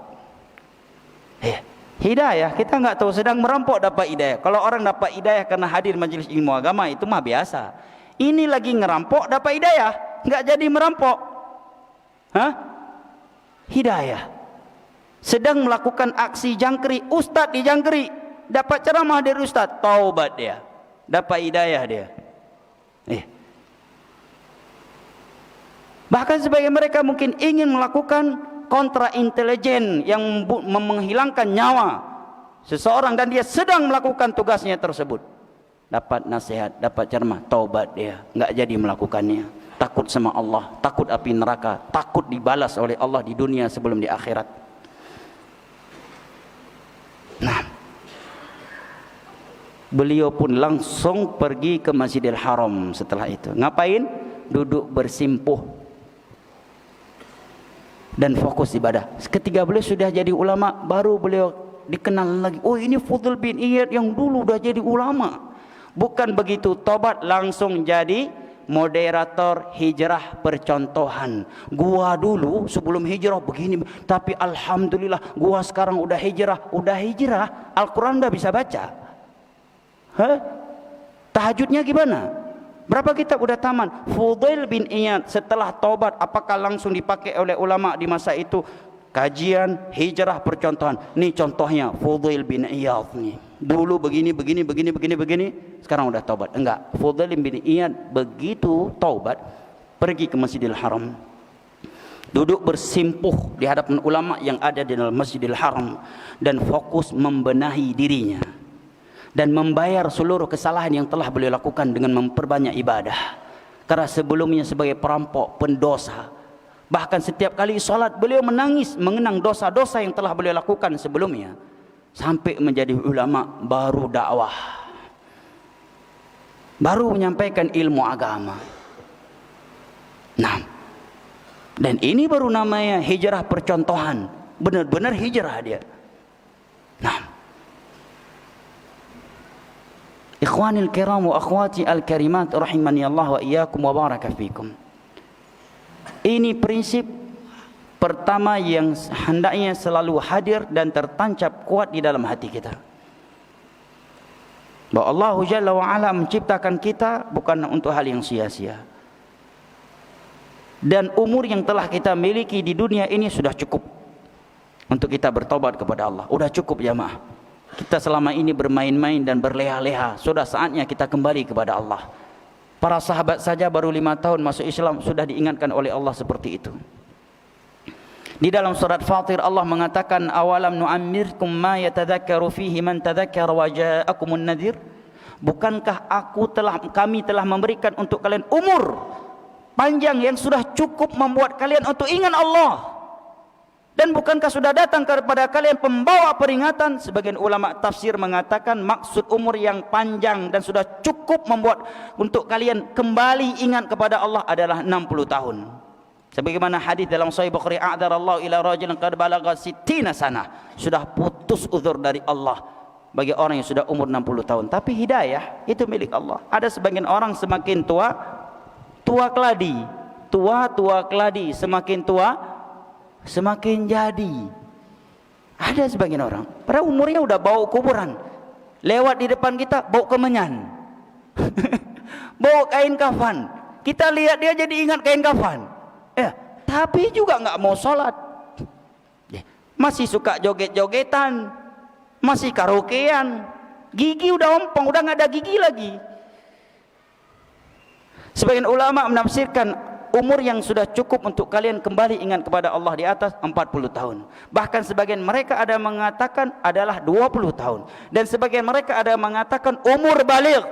Hidayah, kita enggak tahu sedang merampok dapat hidayah. Kalau orang dapat hidayah karena hadir majelis ilmu agama, itu mah biasa. Ini lagi ngerampok dapat hidayah, enggak jadi merampok. Hidayah. Sedang melakukan aksi jangkrik, ustaz dijangkrik, dapat ceramah dari ustaz, taubat dia, dapat hidayah dia. Bahkan sebagian mereka mungkin ingin melakukan kontra intelijen yang menghilangkan nyawa seseorang, dan dia sedang melakukan tugasnya tersebut. dapat nasihat, dapat ceramah, taubat dia, enggak jadi melakukannya. Takut sama Allah, takut api neraka, takut dibalas oleh Allah di dunia sebelum di akhirat. Nah, beliau pun langsung pergi ke Masjidil Haram setelah itu. Ngapain? Duduk bersimpuh dan fokus ibadah. Ketika beliau sudah jadi ulama, baru beliau dikenal lagi. Oh, ini Fudail bin Iyad yang dulu udah jadi ulama. Bukan begitu, tobat langsung jadi moderator hijrah percontohan. Gua dulu sebelum hijrah begini, tapi alhamdulillah gua sekarang udah hijrah. Al-Quran udah bisa baca. Tahajudnya gimana? Berapa kitab udah taman? Fudail bin Iyad setelah tobat, apakah langsung dipakai oleh ulama di masa itu? Kajian hijrah percontohan. Nih contohnya Fudail bin Iyad nih. Dulu begini, sekarang udah taubat. Enggak, Fudail bin Iyad begitu taubat, pergi ke Masjidil Haram, duduk bersimpuh di hadapan ulama yang ada di dalam Masjidil Haram, dan fokus membenahi dirinya dan membayar seluruh kesalahan yang telah beliau lakukan dengan memperbanyak ibadah. Karena sebelumnya sebagai perampok, pendosa, bahkan setiap kali salat beliau menangis mengenang dosa-dosa yang telah beliau lakukan sebelumnya. Sampai menjadi ulama, baru dakwah, baru menyampaikan ilmu agama. Nah, dan ini baru namanya hijrah percontohan. Benar-benar hijrah dia. Nah, ikhwanil kiram wa akhwati al-karimat rahimani Allah wa iyyakum wa baraka fikum. Ini prinsip pertama yang hendaknya selalu hadir dan tertancap kuat di dalam hati kita. Bahwa Allah Jalla wa Ala menciptakan kita bukan untuk hal yang sia-sia. Dan umur yang telah kita miliki di dunia ini sudah cukup untuk kita bertobat kepada Allah. Sudah cukup jamaah. Kita selama ini bermain-main dan berleha-leha. Sudah saatnya kita kembali kepada Allah. Para sahabat saja baru 5 tahun masuk Islam sudah diingatkan oleh Allah seperti itu. Di dalam surat Fatir Allah mengatakan, awalam nu'ammirkum ma yatadhakkaru fihi man tadhakkara wa ja'akumun nadhir. Bukankah kami telah memberikan untuk kalian umur panjang yang sudah cukup membuat kalian untuk ingat Allah? Dan bukankah sudah datang kepada kalian pembawa peringatan? Sebagian ulama tafsir mengatakan maksud umur yang panjang dan sudah cukup membuat untuk kalian kembali ingat kepada Allah adalah 60 tahun. Sebagaimana hadis dalam Sahih Bukhari, a'darallahu ila rajulin qad balagha 60 sana. Sudah putus uzur dari Allah bagi orang yang sudah umur 60 tahun. Tapi hidayah itu milik Allah. Ada sebagian orang semakin tua keladi, semakin tua semakin jadi. Ada sebagian orang pada umurnya udah bau kuburan, lewat di depan kita bau kemenyan. Bau kain kafan, kita lihat dia jadi ingat kain kafan. Tapi juga nggak mau sholat, masih suka joget-jogetan, masih karaokean, gigi udah ompong, udah nggak ada gigi lagi. Sebagian ulama menafsirkan umur yang sudah cukup untuk kalian kembali ingat kepada Allah di atas 40 tahun. Bahkan sebagian mereka ada mengatakan adalah 20 tahun. Dan sebagian mereka ada mengatakan umur baligh.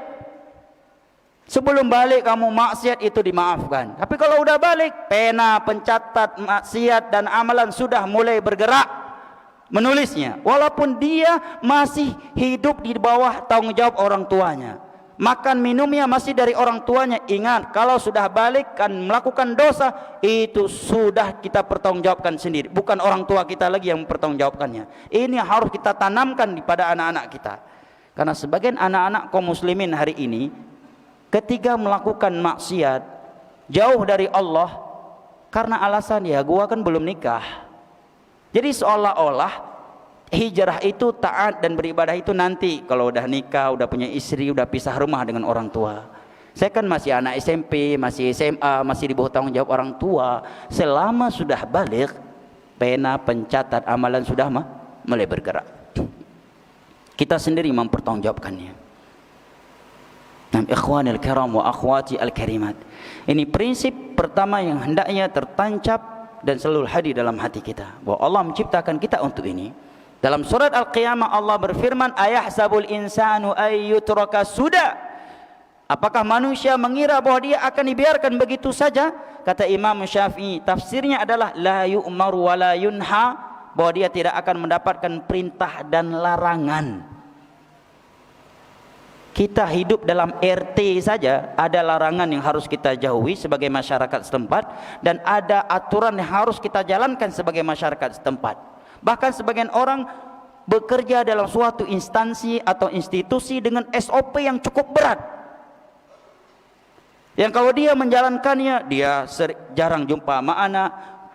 Sebelum balik kamu maksiat itu dimaafkan. Tapi kalau udah balik, pena pencatat maksiat dan amalan sudah mulai bergerak menulisnya. Walaupun dia masih hidup di bawah tanggung jawab orang tuanya. Makan minumnya masih dari orang tuanya. Ingat, kalau sudah balik kan melakukan dosa, itu sudah kita pertanggungjawabkan sendiri. Bukan orang tua kita lagi yang mempertanggungjawabkannya. Ini harus kita tanamkan pada anak-anak kita. Karena sebagian anak-anak kaum muslimin hari ini, ketika melakukan maksiat jauh dari Allah karena alasan ya gua kan belum nikah. Jadi seolah-olah hijrah itu taat dan beribadah itu nanti kalau udah nikah, udah punya istri, udah pisah rumah dengan orang tua. Saya kan masih anak SMP, masih SMA, masih di bawah tanggung jawab orang tua. Selama sudah balik, pena pencatat amalan sudah mulai bergerak. Kita sendiri mempertanggungjawabkannya. Nah, ikhwanil kiram wa akhwati al-karimat. Ini prinsip pertama yang hendaknya tertancap dan selalu hadir dalam hati kita. Bahwa Allah menciptakan kita untuk ini. Dalam surat Al-Qiyamah Allah berfirman, ayahsabul insanu ayyutraka suda. Apakah manusia mengira bahwa dia akan dibiarkan begitu saja? Kata Imam Syafi'i, tafsirnya adalah la yu'maru wa la yunha, bahwa dia tidak akan mendapatkan perintah dan larangan. Kita hidup dalam RT saja, ada larangan yang harus kita jauhi sebagai masyarakat setempat, dan ada aturan yang harus kita jalankan sebagai masyarakat setempat. Bahkan sebagian orang bekerja dalam suatu instansi atau institusi dengan SOP yang cukup berat, yang kalau dia menjalankannya, dia jarang jumpa sama anak,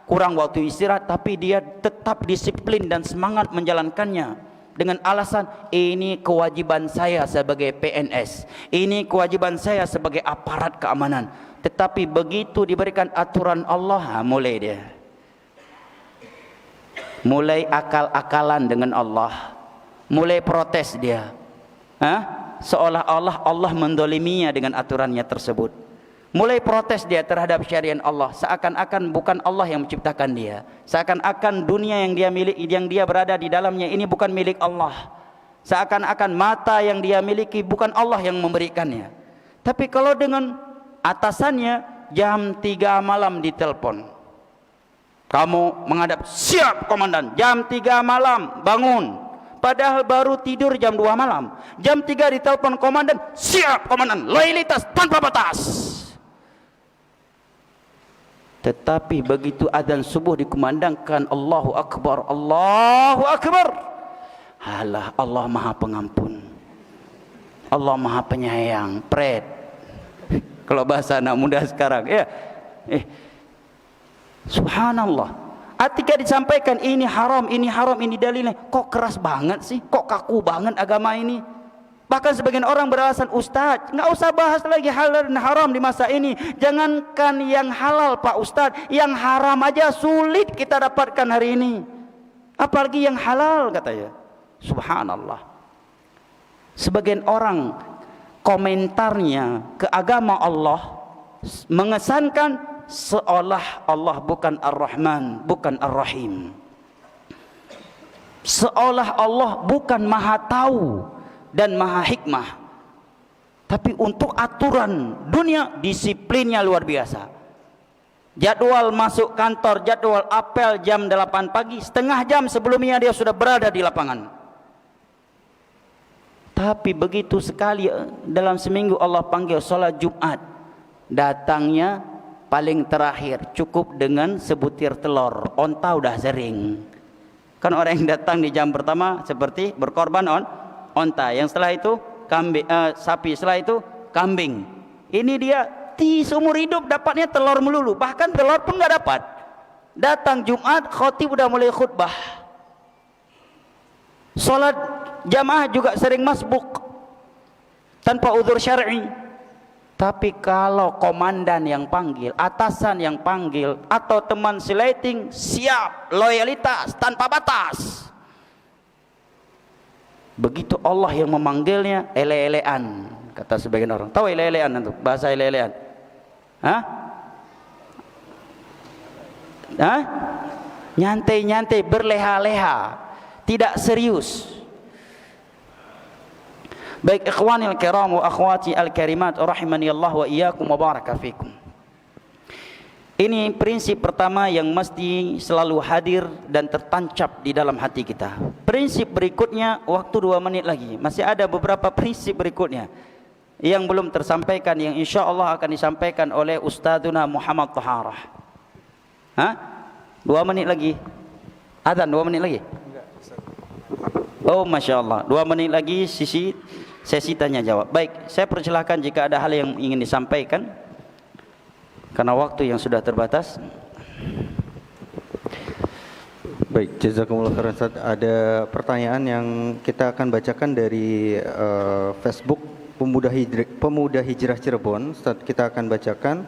kurang waktu istirahat, tapi dia tetap disiplin dan semangat menjalankannya dengan alasan ini kewajiban saya sebagai PNS, ini kewajiban saya sebagai aparat keamanan. Tetapi begitu diberikan aturan Allah, mulai dia mulai akal-akalan dengan Allah, mulai protes dia, seolah-olah Allah mendoliminya dengan aturannya tersebut. Mulai protes dia terhadap syariat Allah, seakan-akan bukan Allah yang menciptakan dia, seakan-akan dunia yang dia miliki, yang dia berada di dalamnya ini bukan milik Allah, seakan-akan mata yang dia miliki bukan Allah yang memberikannya. Tapi kalau dengan atasannya jam 3 malam ditelepon, kamu menghadap, siap komandan, jam 3 malam bangun, padahal baru tidur jam 2 malam. Jam 3 ditelepon komandan, siap komandan, loyalitas tanpa batas. Tetapi begitu azan subuh dikumandangkan, Allahu Akbar, Allahu Akbar, halah, Allah Maha Pengampun, Allah Maha Penyayang, pret. Kalau bahasa anak muda sekarang, ya, subhanallah. Ketika disampaikan ini haram, ini dalilnya, kok keras banget sih, kok kaku banget agama ini. Bahkan sebagian orang beralasan, Ustaz, nggak usah bahas lagi halal dan haram di masa ini. Jangankan yang halal Pak Ustaz, yang haram aja sulit kita dapatkan hari ini, apalagi yang halal, katanya. Subhanallah. Sebagian orang komentarnya ke agama Allah mengesankan seolah Allah bukan Ar-Rahman, bukan Ar-Rahim, seolah Allah bukan Maha Tahu dan Maha Hikmah. Tapi untuk aturan dunia, disiplinnya luar biasa. Jadwal masuk kantor, jadwal apel jam 8 pagi, setengah jam sebelumnya dia sudah berada di lapangan. Tapi begitu sekali dalam seminggu Allah panggil sholat Jumat, datangnya paling terakhir cukup dengan sebutir telur, onta udah sering. Kan orang yang datang di jam pertama seperti berkorban onta, yang setelah itu kambing, sapi, setelah itu kambing. Ini dia seumur hidup dapatnya telur melulu, bahkan telur pun nggak dapat. Datang Jumat, khotib udah mulai khutbah. Salat jamaah juga sering masbuk tanpa udzur syar'i. Tapi kalau komandan yang panggil, atasan yang panggil, atau teman seleting, siap, loyalitas tanpa batas. Begitu Allah yang memanggilnya, ele-elean, kata sebagian orang. Tahu ele-elean itu bahasa ele-elean? Nyantai-nyantai, berleha-leha, tidak serius. Baik ikhwanil kiram wa akhwati al-karimat rahimani Allah wa iyyakum wa baraka fikum. Ini prinsip pertama yang mesti selalu hadir dan tertancap di dalam hati kita. Prinsip berikutnya, waktu 2 menit lagi, masih ada beberapa prinsip berikutnya yang belum tersampaikan, yang insya Allah akan disampaikan oleh Ustadzuna Muhammad Taharah. 2 menit lagi. Adzan 2 menit lagi. Oh, Masya Allah, 2 menit lagi sesi tanya jawab. Baik, saya persilahkan jika ada hal yang ingin disampaikan, karena waktu yang sudah terbatas. Baik, jazakumullah khairan Ustaz. Ada pertanyaan yang kita akan bacakan dari Facebook Pemuda Hijrah Cirebon. Ustaz, kita akan bacakan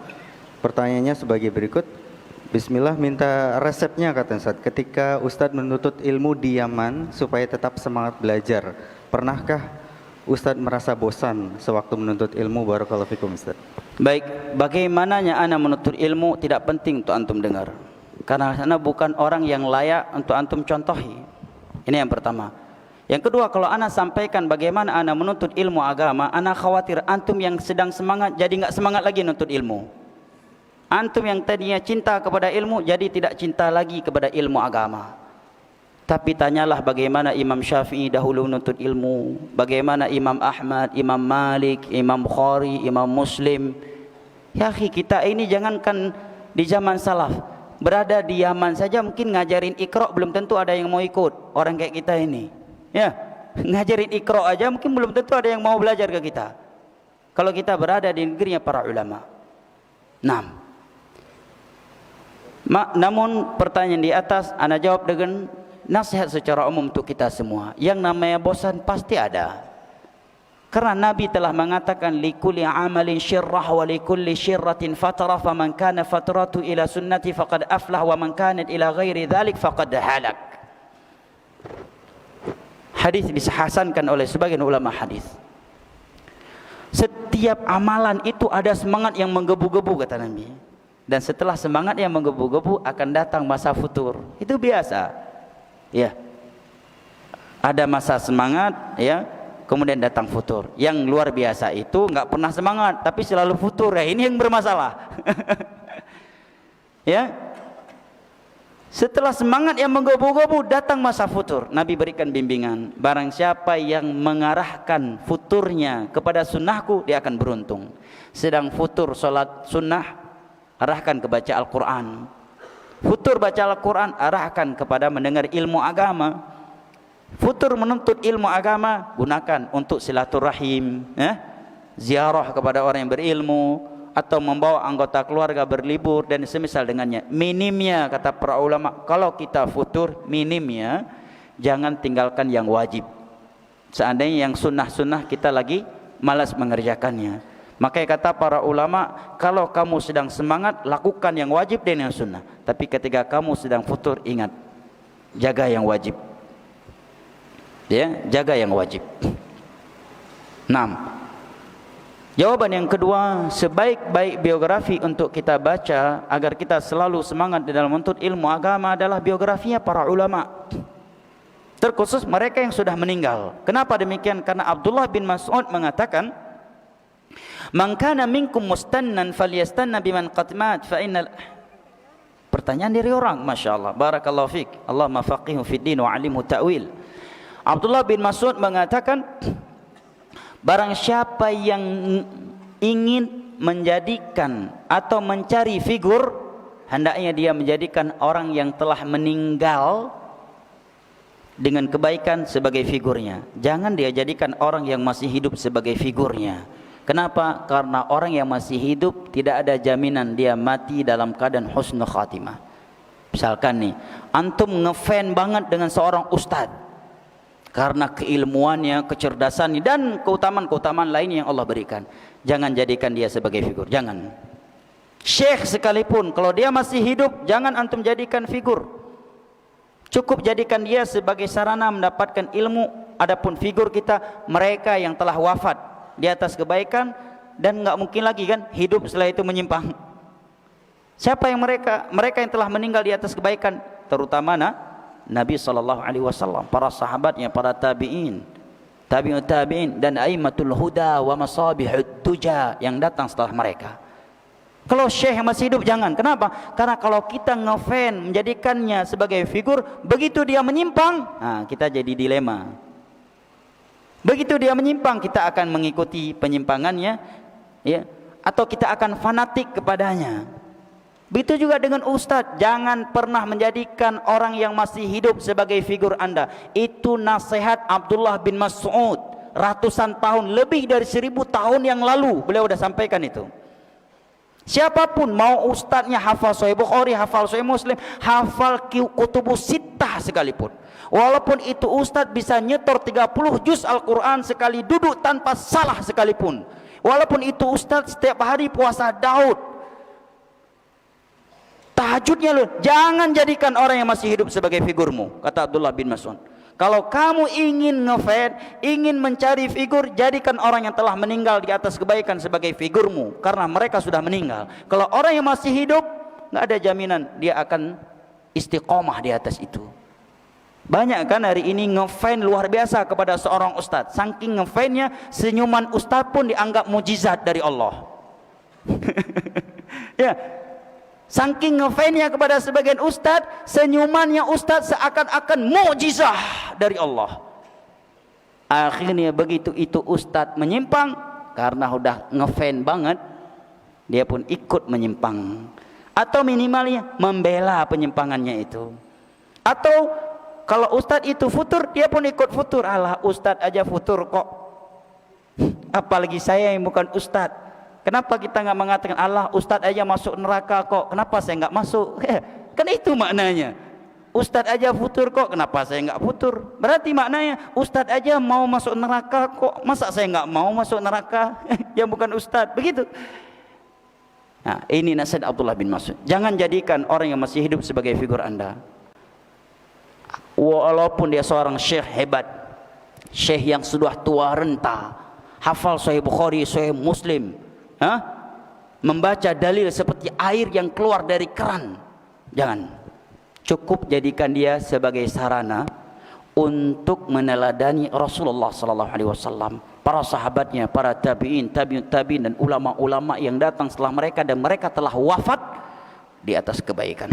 pertanyaannya sebagai berikut. Bismillah, minta resepnya kata Ustaz. Ketika Ustaz menuntut ilmu di Yaman supaya tetap semangat belajar, pernahkah Ustaz merasa bosan sewaktu menuntut ilmu? Barakallahu fikum Ustaz. Baik, bagaimananya ana menuntut ilmu tidak penting untuk antum dengar, karena ana bukan orang yang layak untuk antum contohi. Ini yang pertama. Yang kedua, kalau ana sampaikan bagaimana ana menuntut ilmu agama, ana khawatir antum yang sedang semangat jadi enggak semangat lagi menuntut ilmu. Antum yang tadinya cinta kepada ilmu jadi tidak cinta lagi kepada ilmu agama. Tapi tanyalah bagaimana Imam Syafi'i dahulu menuntut ilmu, bagaimana Imam Ahmad, Imam Malik, Imam Bukhari, Imam Muslim. Ya akhi, kita ini jangankan di zaman salaf, berada di Yaman saja mungkin ngajarin Iqra belum tentu ada yang mau ikut. Orang kayak kita ini, ya, ngajarin Iqra aja mungkin belum tentu ada yang mau belajar ke kita. Kalau kita berada di negerinya para ulama. Namun pertanyaan di atas ana jawab dengan nasihat secara umum untuk kita semua. Yang namanya bosan pasti ada. Karena Nabi telah mengatakan likulli amalin syirrah wa likulli syirratin fatrah, faman kana fatratu ila sunnati faqad aflah wa man kanat ila ghairi dzalik faqad halak. Hadis dihasankan oleh sebagian ulama hadis. Setiap amalan itu ada semangat yang menggebu-gebu kata Nabi. Dan setelah semangat yang menggebu-gebu akan datang masa futur. Itu biasa. Ya. Ada masa semangat, ya. Kemudian datang futur. Yang luar biasa itu enggak pernah semangat tapi selalu futur. Ya, ini yang bermasalah. Ya. Setelah semangat yang menggebu-gebu datang masa futur. Nabi berikan bimbingan. Barang siapa yang mengarahkan futurnya kepada sunnahku, dia akan beruntung. Sedang futur solat sunnah, arahkan ke baca Al-Quran. Futur baca Al-Quran, arahkan kepada mendengar ilmu agama. Futur menuntut ilmu agama, gunakan untuk silaturahim, ziarah kepada orang yang berilmu, atau membawa anggota keluarga berlibur dan semisal dengannya. Minimnya kata para ulama, kalau kita futur, minimnya jangan tinggalkan yang wajib. Seandainya yang sunnah-sunnah kita lagi malas mengerjakannya, maka kata para ulama, kalau kamu sedang semangat, lakukan yang wajib dan yang sunnah. Tapi ketika kamu sedang futur, ingat, jaga yang wajib. Ya, jaga yang wajib. 6. Jawaban yang kedua, sebaik-baik biografi untuk kita baca agar kita selalu semangat di dalam menuntut ilmu agama adalah biografinya para ulama. Terkhusus mereka yang sudah meninggal. Kenapa demikian? Karena Abdullah bin Mas'ud mengatakan, "Man kana minkum mustannan falyastanna biman qad mat fa innal." Pertanyaan dari orang, Masya Allah, barakallahu fiik, Allahumma faqihu fid din wa 'alimhu ta'wil. Abdullah bin Mas'ud mengatakan, barang siapa yang ingin menjadikan atau mencari figur, hendaknya dia menjadikan orang yang telah meninggal dengan kebaikan sebagai figurnya. Jangan dia jadikan orang yang masih hidup sebagai figurnya. Kenapa? Karena orang yang masih hidup tidak ada jaminan dia mati dalam keadaan husnul khatimah. Misalkan nih, antum ngefan banget dengan seorang ustadz karena keilmuannya, kecerdasannya dan keutamaan-keutamaan lain yang Allah berikan. Jangan jadikan dia sebagai figur, jangan. Syekh sekalipun kalau dia masih hidup, jangan antum jadikan figur. Cukup jadikan dia sebagai sarana mendapatkan ilmu. Adapun figur kita, mereka yang telah wafat di atas kebaikan dan enggak mungkin lagi kan hidup setelah itu menyimpang. Siapa yang mereka? Mereka yang telah meninggal di atas kebaikan, terutama Nabi SAW, para sahabatnya, para tabi'in, tabi'ut tabi'in dan aimatul huda wa masabihut tuja yang datang setelah mereka. Kalau syekh yang masih hidup jangan. Kenapa? Karena kalau kita ngefan menjadikannya sebagai figur, begitu dia menyimpang, kita jadi dilema. Begitu dia menyimpang, kita akan mengikuti penyimpangannya, ya, atau kita akan fanatik kepadanya. Begitu juga dengan ustadz, jangan pernah menjadikan orang yang masih hidup sebagai figur anda. Itu nasihat Abdullah bin Mas'ud ratusan tahun, lebih dari 1000 tahun yang lalu beliau sudah sampaikan itu. Siapapun, mau ustadznya hafal Sahih Bukhari, hafal Sahih Muslim, hafal kutubus sittah sekalipun, walaupun itu ustadz bisa nyetor 30 juz Al-Quran sekali duduk tanpa salah sekalipun, walaupun itu ustadz setiap hari puasa Daud, tahajudnya loh, jangan jadikan orang yang masih hidup sebagai figurmu, kata Abdullah bin Mas'ud. Kalau kamu ingin ngefan, ingin mencari figur, jadikan orang yang telah meninggal di atas kebaikan sebagai figurmu, karena mereka sudah meninggal. Kalau orang yang masih hidup, nggak ada jaminan dia akan istiqomah di atas itu. Banyak kan hari ini ngefan luar biasa kepada seorang ustaz. Saking ngefannya, senyuman ustaz pun dianggap mujizat dari Allah. Ya, saking ngefannya kepada sebagian ustaz, senyumannya ustaz seakan-akan mujizah dari Allah. Akhirnya begitu itu ustaz menyimpang, karena udah ngefan banget, dia pun ikut menyimpang. Atau minimalnya membela penyimpangannya itu. Atau kalau ustaz itu futur, dia pun ikut futur. Alah, ustaz aja futur kok, apalagi saya yang bukan ustaz. Kenapa kita nggak mengatakan Allah, ustaz aja masuk neraka kok, kenapa saya nggak masuk? Kan itu maknanya. Ustaz aja futur kok, kenapa saya nggak futur? Berarti maknanya ustaz aja mau masuk neraka kok, masa saya nggak mau masuk neraka? Yang bukan ustaz, begitu. Nah, ini nasihat Abdullah bin Mas'ud. Jangan jadikan orang yang masih hidup sebagai figur anda. Walaupun dia seorang syekh hebat, syekh yang sudah tua renta, hafal Sahih Bukhari, Sahih Muslim, membaca dalil seperti air yang keluar dari keran. Jangan. Cukup jadikan dia sebagai sarana untuk meneladani Rasulullah sallallahu alaihi wasallam, para sahabatnya, para tabi'in, tabi'ut tabi'in, dan ulama-ulama yang datang setelah mereka, dan mereka telah wafat di atas kebaikan.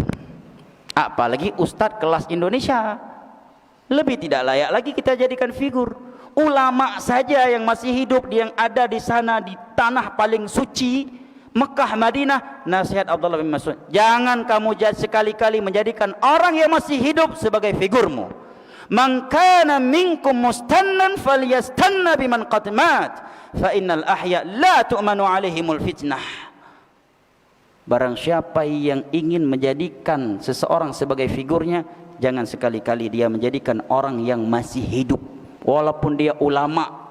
Apalagi ustadz kelas Indonesia, lebih tidak layak lagi kita jadikan figur. Ulama saja yang masih hidup, yang ada di sana di tanah paling suci Mekah, Madinah. Nasihat Abdullah bin Mas'ud, jangan kamu sekali-kali menjadikan orang yang masih hidup sebagai figurmu. Man kana minkum mustannan falyastanna biman qad mat fa innal ahya la tu'manu alaihimul fitnah. Barang siapa yang ingin menjadikan seseorang sebagai figurnya, jangan sekali-kali dia menjadikan orang yang masih hidup, walaupun dia ulama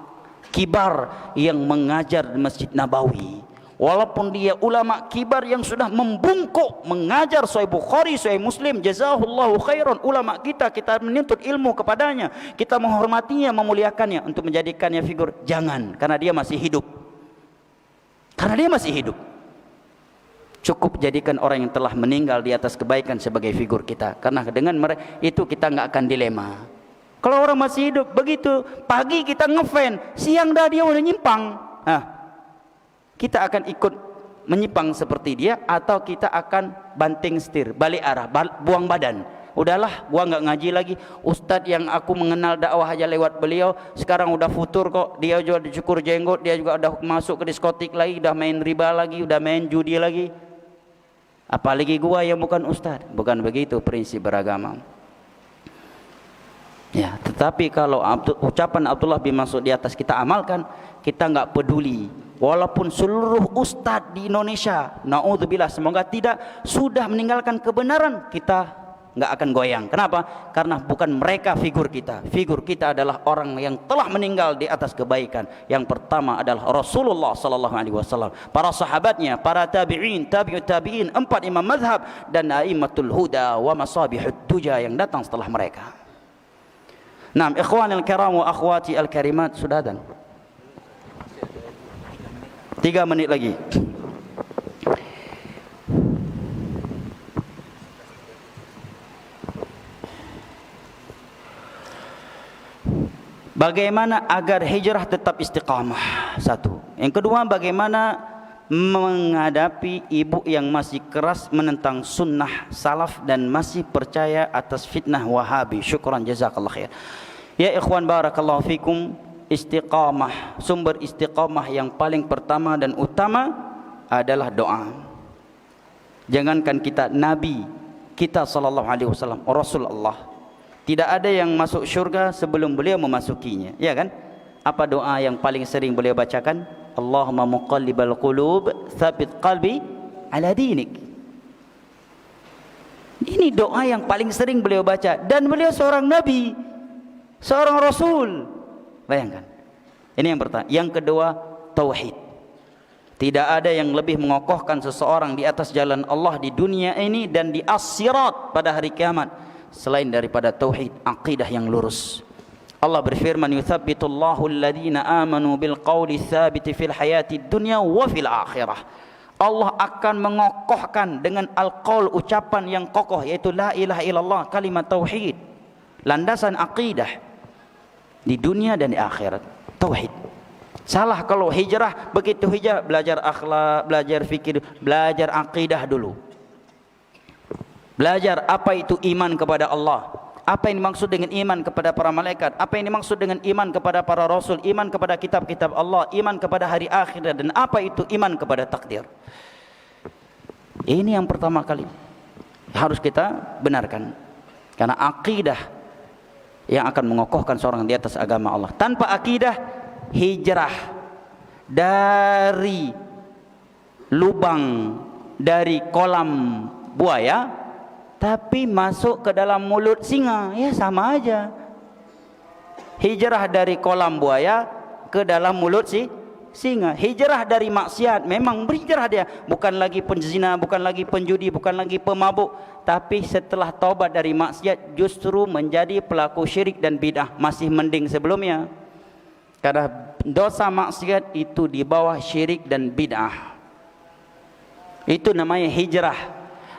kibar yang mengajar di Masjid Nabawi, walaupun dia ulama kibar yang sudah membungkuk mengajar Sahih Bukhari, Sahih Muslim, jazahullahu khairan. Ulama kita menuntut ilmu kepadanya, kita menghormatinya, memuliakannya. Untuk menjadikannya figur, jangan, karena dia masih hidup. Karena dia masih hidup. Cukup jadikan orang yang telah meninggal di atas kebaikan sebagai figur kita, karena dengan itu kita nggak akan dilema. Kalau orang masih hidup begitu, pagi kita ngefan, siang dah dia udah nyimpang, kita akan ikut menyimpang seperti dia, atau kita akan banting setir, balik arah, buang badan. Udahlah, gua nggak ngaji lagi. Ustadz yang aku mengenal dakwah aja lewat beliau, sekarang udah futur kok. Dia juga dicukur jenggot, dia juga udah masuk ke diskotik lagi, udah main riba lagi, udah main judi lagi. Apalagi gua yang bukan ustadz. Bukan begitu prinsip beragama. Ya, tetapi kalau ucapan Abdullah bin Mas'ud di atas kita amalkan, kita nggak peduli. Walaupun seluruh ustadz di Indonesia, naudzubillah, semoga tidak, sudah meninggalkan kebenaran, kita nggak akan goyang. Kenapa? Karena bukan mereka figur kita. Figur kita adalah orang yang telah meninggal di atas kebaikan. Yang pertama adalah Rasulullah sallallahu alaihi wasallam, para sahabatnya, para tabi'in, tabi'ut tabi'in, 4 imam mazhab, dan a'immatul huda wa masabihud duja yang datang setelah mereka. Naam, ikhwanil kiram wa akhwati al karimat, sudah dan 3 menit lagi. Bagaimana agar hijrah tetap istiqamah? Satu. Yang kedua, bagaimana menghadapi ibu yang masih keras menentang sunnah salaf dan masih percaya atas fitnah Wahabi. Syukran, jazakallah khair. Ya ikhwan, barakallahu fikum. Istiqamah, sumber istiqamah yang paling pertama dan utama adalah doa. Jangankan kita, Nabi kita sallallahu alaihi wasallam, Rasulullah, tidak ada yang masuk syurga sebelum beliau memasukinya, ya kan? Apa doa yang paling sering beliau bacakan? Allahumma muqallibal qulub, tsabit qalbi ala dinik. Ini doa yang paling sering beliau baca, dan beliau seorang nabi, seorang rasul. Bayangkan. Ini yang pertama. Yang kedua, tauhid. Tidak ada yang lebih mengokohkan seseorang di atas jalan Allah di dunia ini dan di as-sirat pada hari kiamat selain daripada tauhid, akidah yang lurus. Allah berfirman, yuthabbitullahu alladhina amanu bil qawli tsabiti fil hayati dunya wa fil akhirah. Allah akan mengokohkan dengan al-qaul, ucapan yang kokoh, yaitu la ilaha illallah, kalimat tauhid. landasan akidah di dunia dan di akhirat. Tauhid. Salah kalau hijrah, begitu hijrah belajar akhlak, belajar fikir, belajar akidah dulu. Belajar apa itu iman kepada Allah, apa yang dimaksud dengan iman kepada para malaikat, apa yang dimaksud dengan iman kepada para rasul, iman kepada kitab-kitab Allah, iman kepada hari akhir, dan apa itu iman kepada takdir. Ini yang pertama kali harus kita benarkan, karena akidah yang akan mengokohkan seorang di atas agama Allah. Tanpa akidah, hijrah dari lubang, dari kolam buaya, tapi masuk ke dalam mulut singa, ya sama aja. Hijrah dari kolam buaya ke dalam mulut singa. Hijrah dari maksiat, memang berhijrah dia, bukan lagi penzina, bukan lagi penjudi, bukan lagi pemabuk, tapi setelah taubat dari maksiat justru menjadi pelaku syirik dan bid'ah. Masih mending sebelumnya, karena dosa maksiat itu di bawah syirik dan bid'ah. Itu namanya hijrah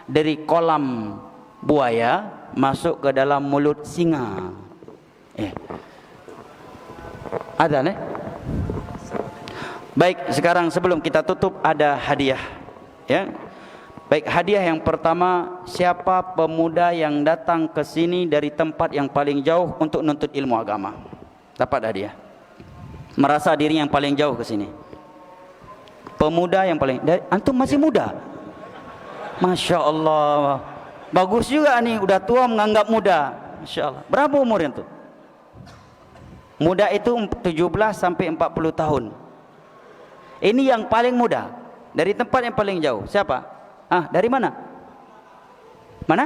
dari kolam buaya masuk ke dalam mulut singa. Ada nih? Baik, sekarang sebelum kita tutup ada hadiah, ya. Baik, hadiah yang pertama, siapa pemuda yang datang ke sini dari tempat yang paling jauh untuk nuntut ilmu agama, dapat hadiah. Merasa diri yang paling jauh ke sini. Pemuda yang paling, antum masih muda. Masya Allah, bagus juga nih, udah tua menganggap muda. Masya Allah. Berapa umurnya tuh? Muda itu 17 sampai 40 tahun. Ini yang paling muda, dari tempat yang paling jauh. Siapa? Dari mana? Mana?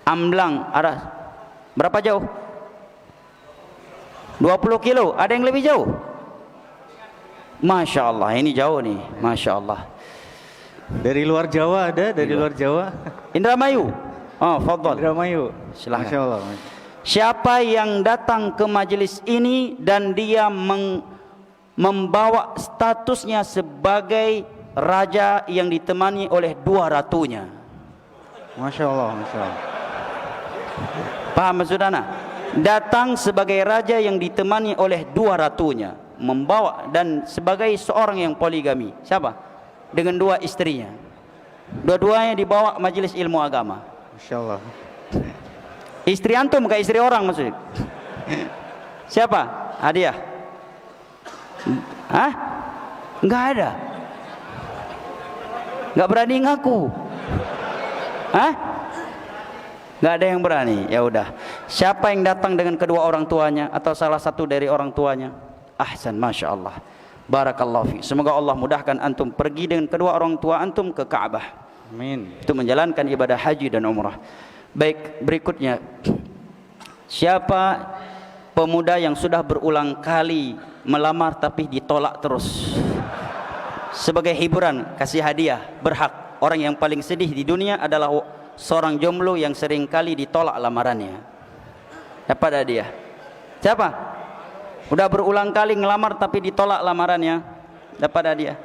Amblang, arah. Berapa jauh? 20 kilo. Ada yang lebih jauh? Masya Allah, ini jauh nih. Masya Allah. Dari luar Jawa ada, dari luar Jawa. Indramayu. Fadhal. Indramayu. Silakan. Masya Allah. Siapa yang datang ke majelis ini dan dia membawa statusnya sebagai raja yang ditemani oleh 2 ratunya. Masya Allah, Masya Allah. Paham maksud anak? Datang sebagai raja yang ditemani oleh 2 ratunya, membawa, dan sebagai seorang yang poligami. Siapa? Dengan 2 istrinya. Dua-duanya dibawa majelis ilmu agama. Masya Allah. Istri antum bukan istri orang maksudnya. Siapa? Hadiah. Enggak ada. Enggak berani ngaku. Enggak ada yang berani. Ya udah. Siapa yang datang dengan kedua orang tuanya atau salah satu dari orang tuanya? Ahsan, Masya Allah. Barakallahu fi. Semoga Allah mudahkan antum pergi dengan kedua orang tua antum ke Ka'bah. Amin. Itu menjalankan ibadah haji dan umrah. Baik, berikutnya, siapa pemuda yang sudah berulang kali melamar tapi ditolak terus? Sebagai hiburan, kasih hadiah, berhak. Orang yang paling sedih di dunia adalah seorang jomblo yang sering kali ditolak lamarannya. Dapat hadiah. Siapa? Udah berulang kali ngelamar tapi ditolak lamarannya, dapat hadiah.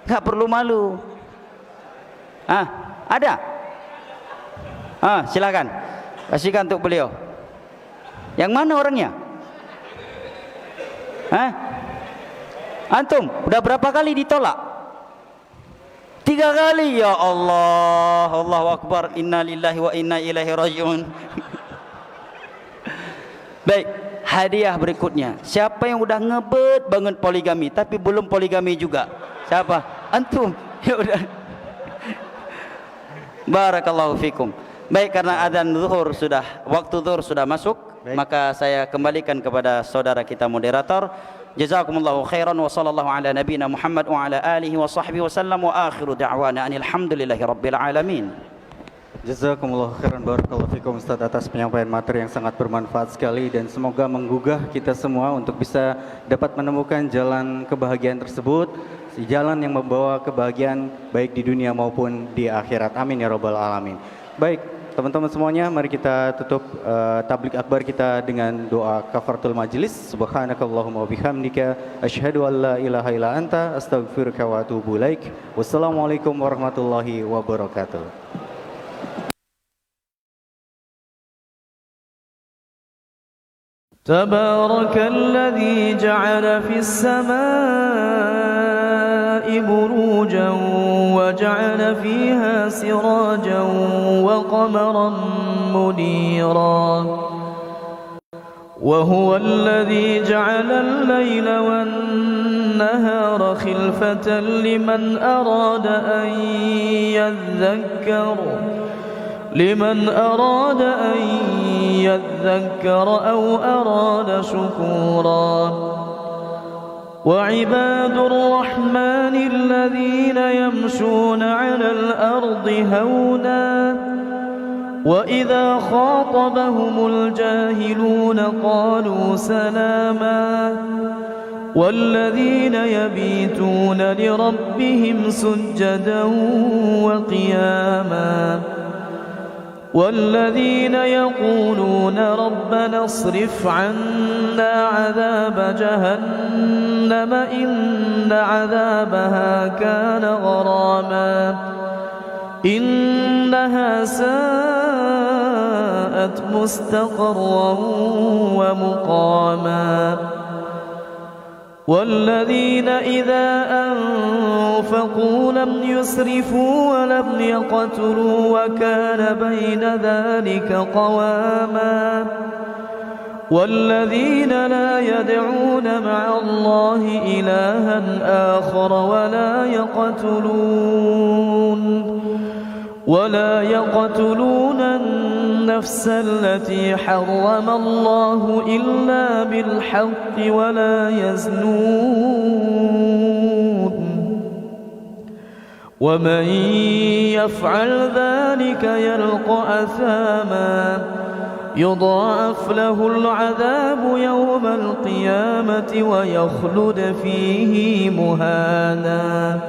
Gak perlu malu. Ada? Silakan. Kasihkan untuk beliau. Yang mana orangnya? Antum udah berapa kali ditolak? 3 kali. Ya Allah, Allahu Akbar. Inna lillahi wa inna ilaihi rajiun. Baik, hadiah berikutnya. Siapa yang udah ngebet banget poligami tapi belum poligami juga? Siapa? Antum. Ya udah. Barakallahu fikum. Baik, karena adzan zuhur sudah, waktu zuhur sudah masuk, maka saya kembalikan kepada saudara kita moderator. Jazakumullahu khairan wa sallallahu ala nabiyina Muhammad wa ala alihi wa sahbihi wasallam wa akhiru da'wana alhamdulillahi rabbil alamin. Jazakumullahu khairan, barakallahu fikum Ustaz, atas penyampaian materi yang sangat bermanfaat sekali, dan semoga menggugah kita semua untuk bisa dapat menemukan jalan kebahagiaan tersebut, jalan yang membawa kebahagiaan baik di dunia maupun di akhirat. Amin ya rabbal alamin. Baik, teman-teman semuanya, mari kita tutup tablik akbar kita dengan doa kafaratul majlis. Subhanakallahumma wa bihamdika asyhadu an la ilaha illa anta astaghfiruka wa atubu ilaik. Wassalamualaikum warahmatullahi wabarakatuh. تبارك الذي جعل في السماء بروجا وجعل فيها سراجا وقمرا منيرا وهو الذي جعل الليل والنهار خلفة لمن أراد أن يذكر أو أراد شكورا وعباد الرحمن الذين يمشون على الأرض هونا وإذا خاطبهم الجاهلون قالوا سلاما والذين يبيتون لربهم سجدا وقياما والذين يقولون ربنا اصرف عنا عذاب جهنم إن عذابها كان غراما إنها ساءت مستقرا ومقاما والذين إذا أنفقوا لم يسرفوا ولم يقتروا وكان بين ذلك قواما والذين لا يدعون مع الله إلها آخر ولا يقتلون النفس التي حرم الله إلا بالحق ولا يزنون ومن يفعل ذلك يلقى أثاما يضاعف له العذاب يوم القيامة ويخلد فيه مهانا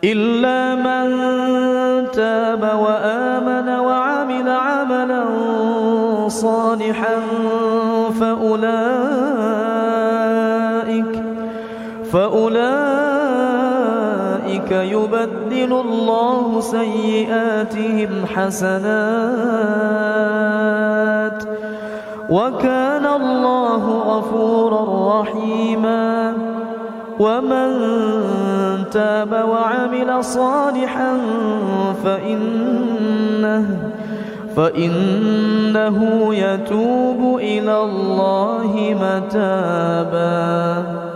إلا من تاب وآمن وعمل عملا صالحا فأولئك يبدل الله سيئاتهم حسنات وكان الله غفورا رحيما ومن تاب وعمل صالحا فإنه يتوب إلى الله متابا